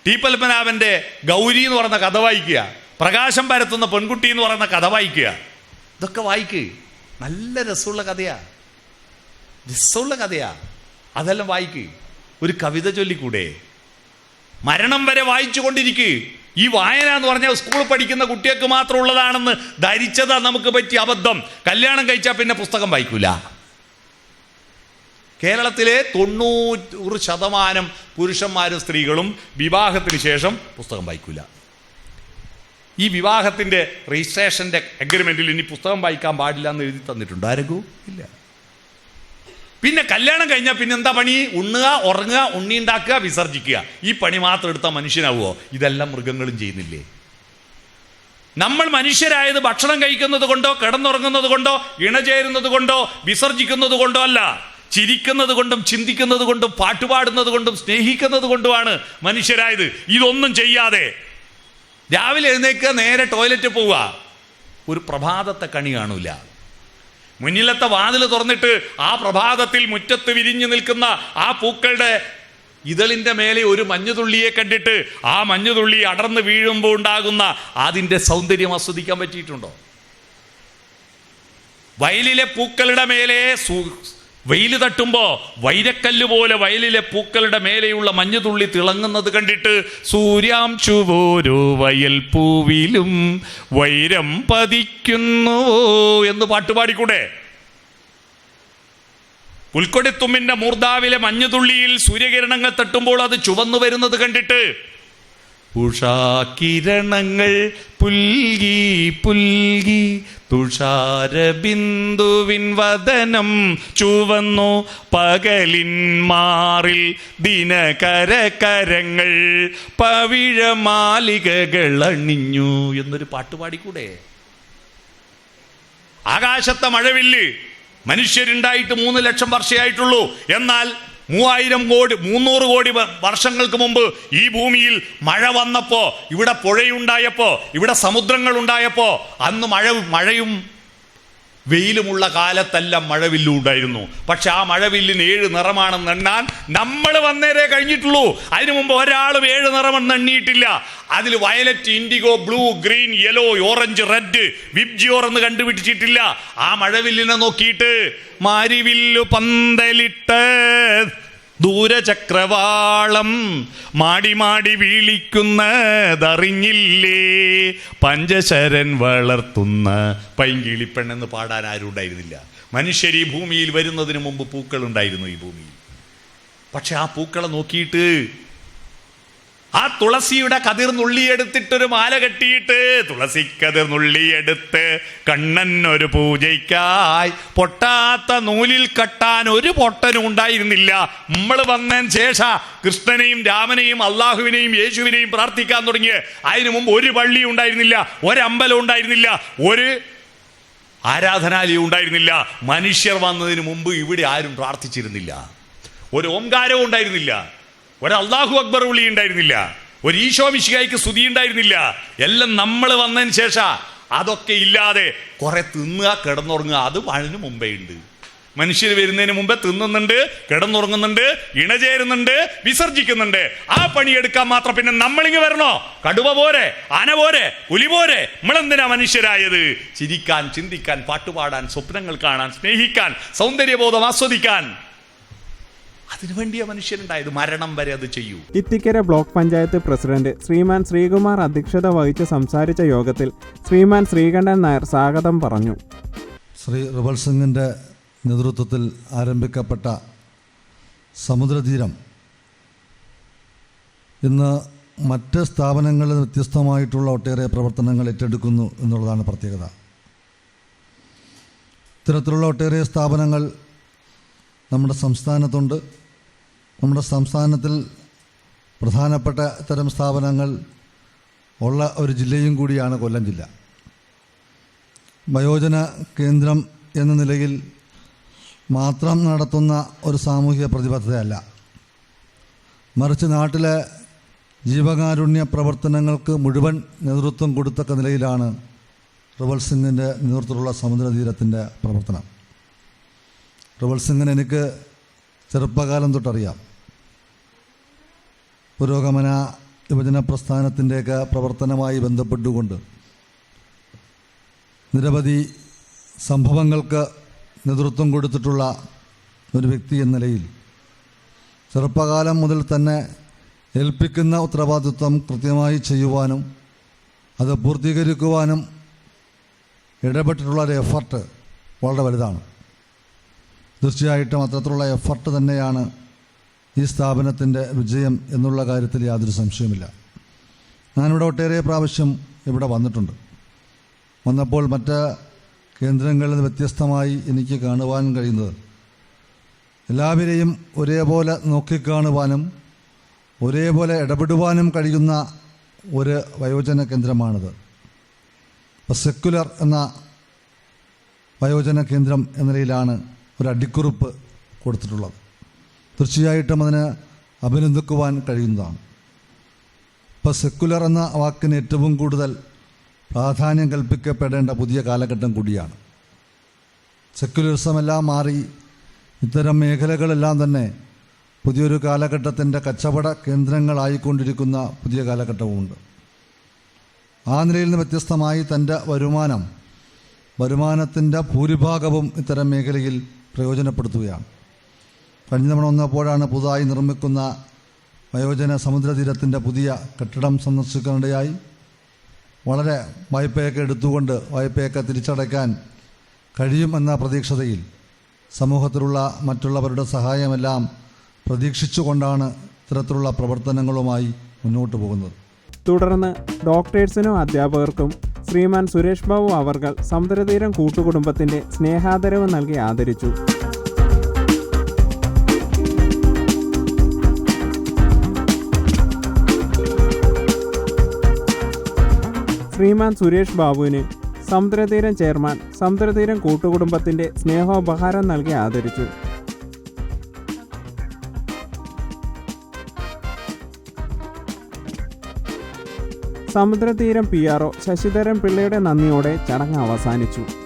ടി പത്മനാഭൻ്റെ ഗൗരി എന്ന് പറയുന്ന കഥ വായിക്കുക. പ്രകാശം പരത്തുന്ന പെൺകുട്ടി എന്ന് പറയുന്ന കഥ വായിക്കുക. ഇതൊക്കെ വായിക്കുക. നല്ല രസമുള്ള കഥയാ. അതെല്ലാം വായിക്കുക. ഒരു കവിത ചൊല്ലിക്കൂടെ? മരണം വരെ വായിച്ചു കൊണ്ടിരിക്കുക. ഈ വായന എന്ന് പറഞ്ഞാൽ സ്കൂളിൽ പഠിക്കുന്ന കുട്ടികൾക്ക് മാത്രം ഉള്ളതാണെന്ന് ധരിച്ചതാ നമുക്ക് പറ്റിയ അബദ്ധം. കല്യാണം കഴിച്ചാൽ പിന്നെ പുസ്തകം വായിക്കൂല. കേരളത്തിലെ 90% പുരുഷന്മാരും സ്ത്രീകളും വിവാഹത്തിന് ശേഷം പുസ്തകം വായിക്കൂല. ഈ വിവാഹത്തിൻ്റെ രജിസ്ട്രേഷൻ്റെ അഗ്രിമെൻറ്റിൽ ഇനി പുസ്തകം വായിക്കാൻ പാടില്ല എന്ന് എഴുതി തന്നിട്ടുണ്ട് ആരെങ്കിലും? ഇല്ല. പിന്നെ കല്യാണം കഴിഞ്ഞാൽ പിന്നെ എന്താ പണി? ഉണ്ണുക, ഉറങ്ങുക, ഉണ്ണി ഉണ്ടാക്കുക, വിസർജിക്കുക. ഈ പണി മാത്രം എടുത്താൽ മനുഷ്യനാവുമോ? ഇതെല്ലാം മൃഗങ്ങളും ചെയ്യുന്നില്ലേ? നമ്മൾ മനുഷ്യരായത് ഭക്ഷണം കഴിക്കുന്നത് കൊണ്ടോ, കിടന്നുറങ്ങുന്നത് കൊണ്ടോ, ഇണചേരുന്നത് കൊണ്ടോ, വിസർജിക്കുന്നത് കൊണ്ടോ അല്ല. ചിരിക്കുന്നത് കൊണ്ടും, ചിന്തിക്കുന്നത് കൊണ്ടും, പാട്ടുപാടുന്നത് കൊണ്ടും, സ്നേഹിക്കുന്നത് കൊണ്ടുമാണ് മനുഷ്യരായത്. ഇതൊന്നും ചെയ്യാതെ രാവിലെ എഴുന്നേൽക്കുക, നേരെ ടോയ്ലറ്റിൽ പോവുക, ഒരു പ്രഭാതത്തെ കണി കാണൂല. മുന്നിലത്തെ വാതിൽ തുറന്നിട്ട് ആ പ്രഭാതത്തിൽ മുറ്റത്ത് വിരിഞ്ഞു നിൽക്കുന്ന ആ പൂക്കളുടെ ഇതളിൻ്റെ മേലെ ഒരു മഞ്ഞുതുള്ളിയെ കണ്ടിട്ട് ആ മഞ്ഞുതുള്ളി അടർന്ന് വീഴുമ്പോൾ ഉണ്ടാകുന്ന അതിൻ്റെ സൗന്ദര്യം ആസ്വദിക്കാൻ പറ്റിയിട്ടുണ്ടോ? വയലിലെ പൂക്കളുടെ മേലെ വെയിൽ തട്ടുമ്പോൾ വൈരക്കല്ല് പോലെ വയലിലെ പൂക്കളുടെ മേലെയുള്ള മഞ്ഞുതുള്ളി തിളങ്ങുന്നത് കണ്ടിട്ട് സൂര്യാംശുവോരോ വയൽ പൂവിലും വൈരം പതിക്കുന്നു എന്ന് പാട്ടുപാടിക്കൂടെ? പുൽക്കൊടിത്തുമ്പിന്റെ മൂർധാവിലെ മഞ്ഞുതുള്ളിയിൽ സൂര്യകിരണങ്ങൾ തട്ടുമ്പോൾ അത് ചുവന്നു വരുന്നത് കണ്ടിട്ട് ഉഷാകിരണങ്ങൾ പുൽകി പുൽകി തുഷാരബിന്ദുവിൻ വദനം ചുവന്നു പകലിൻ മാറിൽ ദിനകരകരങ്ങൾ പവിഴമാലികകൾ അണിഞ്ഞു എന്നൊരു പാട്ടുപാടിക്കൂടെ? ആകാശത്തെ മഴവില്ല് മനുഷ്യരുണ്ടായിട്ട് 3 ലക്ഷം വർഷമായിട്ടുള്ളൂ. എന്നാൽ 300 കോടി വർഷങ്ങൾക്ക് മുമ്പ് ഈ ഭൂമിയിൽ മഴ വന്നപ്പോ, ഇവിടെ പുഴയുണ്ടായപ്പോ, ഇവിടെ സമുദ്രങ്ങൾ ഉണ്ടായപ്പോ, അന്ന് മഴയും വെയിലുമുള്ള കാലത്തെല്ലാം മഴവില്ലും ഉണ്ടായിരുന്നു. പക്ഷെ ആ മഴവില്ലിന് 7 നിറമാണെന്ന് എണ്ണാൻ നമ്മൾ വന്നേരേ കഴിഞ്ഞിട്ടുള്ളൂ. അതിനു മുമ്പ് ഒരാളും 7 നിറമെന്ന് എണ്ണിയിട്ടില്ല. അതിൽ violet, IndiGo, blue, green, yellow, orange, red, VIBGYOR എന്ന് കണ്ടുപിടിച്ചിട്ടില്ല. ആ മഴവില്ലിനെ നോക്കിയിട്ട് മാരിവില്ലു പന്തലിട്ട് ദൂരചക്രവാളം മാടി മാടി വീളിക്കുന്നതറിഞ്ഞില്ലേ, പഞ്ചശരൻ വളർത്തുന്ന പൈങ്കിളിപ്പെണ്ണെന്ന് പാടാൻ ആരും ഉണ്ടായിരുന്നില്ല. മനുഷ്യർ ഈ ഭൂമിയിൽ വരുന്നതിന് മുമ്പ് പൂക്കൾ ഉണ്ടായിരുന്നു ഈ ഭൂമിയിൽ. പക്ഷെ ആ പൂക്കളെ നോക്കിയിട്ട് ആ തുളസിയുടെ കതിർ നുള്ളിയെടുത്തിട്ടൊരു മാല കെട്ടിയിട്ട്, തുളസി കതിർ നുള്ളിയെടുത്ത് കണ്ണനൊരു പൂജയ്ക്കായി പൊട്ടാത്ത നൂലിൽ കെട്ടാൻ ഒരു പൊട്ടനും ഉണ്ടായിരുന്നില്ല. നമ്മൾ വന്നതിന് ശേഷം കൃഷ്ണനെയും രാമനെയും അള്ളാഹുവിനെയും യേശുവിനെയും പ്രാർത്ഥിക്കാൻ തുടങ്ങിയ. അതിനു മുമ്പ് ഒരു പള്ളി ഉണ്ടായിരുന്നില്ല, ഒരമ്പലം ഉണ്ടായിരുന്നില്ല, ഒരു ആരാധനാലയം ഉണ്ടായിരുന്നില്ല. മനുഷ്യർ വന്നതിന് മുമ്പ് ഇവിടെ ആരും പ്രാർത്ഥിച്ചിരുന്നില്ല. ഒരു ഓംകാരവും ഉണ്ടായിരുന്നില്ല, ഒരു അള്ളാഹു അക്ബർ വിളി ഉണ്ടായിരുന്നില്ല, ഒരു ഈശോ മിശിഹായ്ക്ക് സ്തുതി ഉണ്ടായിരുന്നില്ല. എല്ലാം നമ്മൾ വന്നതിന് ശേഷം അതൊക്കെ ഇല്ലാതെ കുറെ തിന്നുക, കിടന്നുറങ്ങുക, അത് അതിന് മുമ്പേ ഉണ്ട്. മനുഷ്യർ വരുന്നതിന് മുമ്പേ തിന്നുന്നുണ്ട്, കിടന്നുറങ്ങുന്നുണ്ട്, ഇണചേരുന്നുണ്ട്, വിസർജിക്കുന്നുണ്ട്. ആ പണിയെടുക്കാൻ മാത്രം പിന്നെ നമ്മളിങ്ങ് വരണോ? കടുവ പോരെ, ആന പോരെ, പുലി പോരെ? നമ്മളെന്തിനാ മനുഷ്യരായത്? ചിരിക്കാൻ, ചിന്തിക്കാൻ, പാട്ടുപാടാൻ, സ്വപ്നങ്ങൾ കാണാൻ, സ്നേഹിക്കാൻ, സൗന്ദര്യബോധം ആസ്വദിക്കാൻ. അതിനുവേണ്ടിയ മനുഷ്യനുണ്ടായത്. മരണം വരെ അത് ചെയ്യൂ. ഇത്തിക്കര ബ്ലോക്ക് പഞ്ചായത്ത് പ്രസിഡന്റ് ശ്രീമാൻ ശ്രീകുമാർ അധ്യക്ഷത വഹിച്ച് സംസാരിച്ച യോഗത്തിൽ ശ്രീമാൻ ശ്രീകണ്ഠൻ നായർ സ്വാഗതം പറഞ്ഞു. ശ്രീ റിവൽ സിംഗിൻ്റെ നേതൃത്വത്തിൽ ആരംഭിക്കപ്പെട്ട സമുദ്രതീരം ഇന്ന് മറ്റ് സ്ഥാപനങ്ങളിൽ വ്യത്യസ്തമായിട്ടുള്ള ഒട്ടേറെ പ്രവർത്തനങ്ങൾ ഏറ്റെടുക്കുന്നു എന്നുള്ളതാണ് പ്രത്യേകത. ഇത്തരത്തിലുള്ള ഒട്ടേറെ സ്ഥാപനങ്ങൾ നമ്മുടെ സംസ്ഥാനത്തുണ്ട്. നമ്മുടെ സംസ്ഥാനത്തിൽ പ്രധാനപ്പെട്ട ഇത്തരം സ്ഥാപനങ്ങൾ ഉള്ള ഒരു ജില്ലയും കൂടിയാണ് കൊല്ലം ജില്ല. വയോജന കേന്ദ്രം എന്ന നിലയിൽ മാത്രം നടത്തുന്ന ഒരു സാമൂഹിക പ്രതിബദ്ധതയല്ല, മറിച്ച് നാട്ടിലെ ജീവകാരുണ്യ പ്രവർത്തനങ്ങൾക്ക് മുഴുവൻ നേതൃത്വം കൊടുത്തക്ക നിലയിലാണ് റിവൽ സിംഗിൻ്റെ നേതൃത്വത്തിലുള്ള സമുദ്രതീരത്തിൻ്റെ പ്രവർത്തനം. റിവൽ സിംഗിന് എനിക്ക് ചെറുപ്പകാലം തൊട്ടറിയാം. പുരോഗമന യുവജന പ്രസ്ഥാനത്തിൻ്റെയൊക്കെ പ്രവർത്തനവുമായി ബന്ധപ്പെട്ടുകൊണ്ട് നിരവധി സംഭവങ്ങൾക്ക് നേതൃത്വം കൊടുത്തിട്ടുള്ള ഒരു വ്യക്തി എന്ന നിലയിൽ ചെറുപ്പകാലം മുതൽ തന്നെ ഏൽപ്പിക്കുന്ന ഉത്തരവാദിത്വം കൃത്യമായി ചെയ്യുവാനും അത് പൂർത്തീകരിക്കുവാനും ഇടപെട്ടിട്ടുള്ള ഒരു എഫർട്ട് വളരെ വലുതാണ്. തീർച്ചയായിട്ടും അത്തരത്തിലുള്ള എഫർട്ട് തന്നെയാണ് ഈ സ്ഥാപനത്തിൻ്റെ വിജയം എന്നുള്ള കാര്യത്തിൽ യാതൊരു സംശയമില്ല. ഞാനിവിടെ ഒട്ടേറെ പ്രാവശ്യം ഇവിടെ വന്നിട്ടുണ്ട്. വന്നപ്പോൾ മറ്റ് കേന്ദ്രങ്ങളിൽ നിന്ന് വ്യത്യസ്തമായി എനിക്ക് കാണുവാൻ കഴിയുന്നത് എല്ലാവരെയും ഒരേപോലെ നോക്കിക്കാണുവാനും ഒരേപോലെ ഇടപെടുവാനും കഴിയുന്ന ഒരു വയോജന കേന്ദ്രമാണിത്. ഇപ്പോൾ സെക്കുലർ എന്ന വയോജന കേന്ദ്രം എന്ന നിലയിലാണ് ഒരു അടിക്കുറിപ്പ് കൊടുത്തിട്ടുള്ളത്. തീർച്ചയായിട്ടും അതിന് അഭിനന്ദിക്കുവാൻ കഴിയുന്നതാണ്. ഇപ്പോൾ സെക്കുലർ എന്ന വാക്കിന് ഏറ്റവും കൂടുതൽ പ്രാധാന്യം കൽപ്പിക്കപ്പെടേണ്ട പുതിയ കാലഘട്ടം കൂടിയാണ്. സെക്കുലറിസം എല്ലാം മാറി ഇത്തരം മേഖലകളെല്ലാം തന്നെ പുതിയൊരു കാലഘട്ടത്തിൻ്റെ കച്ചവട കേന്ദ്രങ്ങളായിക്കൊണ്ടിരിക്കുന്ന പുതിയ കാലഘട്ടവുമുണ്ട്. ആ നിലയിൽ നിന്ന് വ്യത്യസ്തമായി തൻ്റെ വരുമാനത്തിൻ്റെ ഭൂരിഭാഗവും ഇത്തരം മേഖലയിൽ പ്രയോജനപ്പെടുത്തുകയാണ്. കഴിഞ്ഞ തവണ വന്നപ്പോഴാണ് പുതുതായി നിർമ്മിക്കുന്ന വയോജന സമുദ്രതീരത്തിൻ്റെ പുതിയ കെട്ടിടം സന്ദർശിക്കാനിടയായി. വളരെ വായ്പയൊക്കെ എടുത്തുകൊണ്ട് വായ്പയൊക്കെ തിരിച്ചടയ്ക്കാൻ കഴിയുമെന്ന പ്രതീക്ഷതയിൽ സമൂഹത്തിലുള്ള മറ്റുള്ളവരുടെ സഹായമെല്ലാം പ്രതീക്ഷിച്ചുകൊണ്ടാണ് ഇത്തരത്തിലുള്ള പ്രവർത്തനങ്ങളുമായി മുന്നോട്ട് പോകുന്നത്. തുടർന്ന് ഡോക്ടേഴ്സിനും അധ്യാപകർക്കും ശ്രീമാൻ സുരേഷ് ബാബു അവർകൾ സമുദ്രതീരം കൂട്ടുകുടുംബത്തിന്റെ സ്നേഹാദരവ് നൽകി ആദരിച്ചു. ശ്രീമാൻ സുരേഷ് ബാബുവിന് സമുദ്രതീരം ചെയർമാൻ സമുദ്രതീരം കൂട്ടുകുടുംബത്തിന്റെ സ്നേഹോപഹാരം നൽകി ആദരിച്ചു. സമുദ്രതീരം PRO ശശിധരൻ പിള്ളയുടെ നന്ദിയോടെ ചടങ്ങ് അവസാനിച്ചു.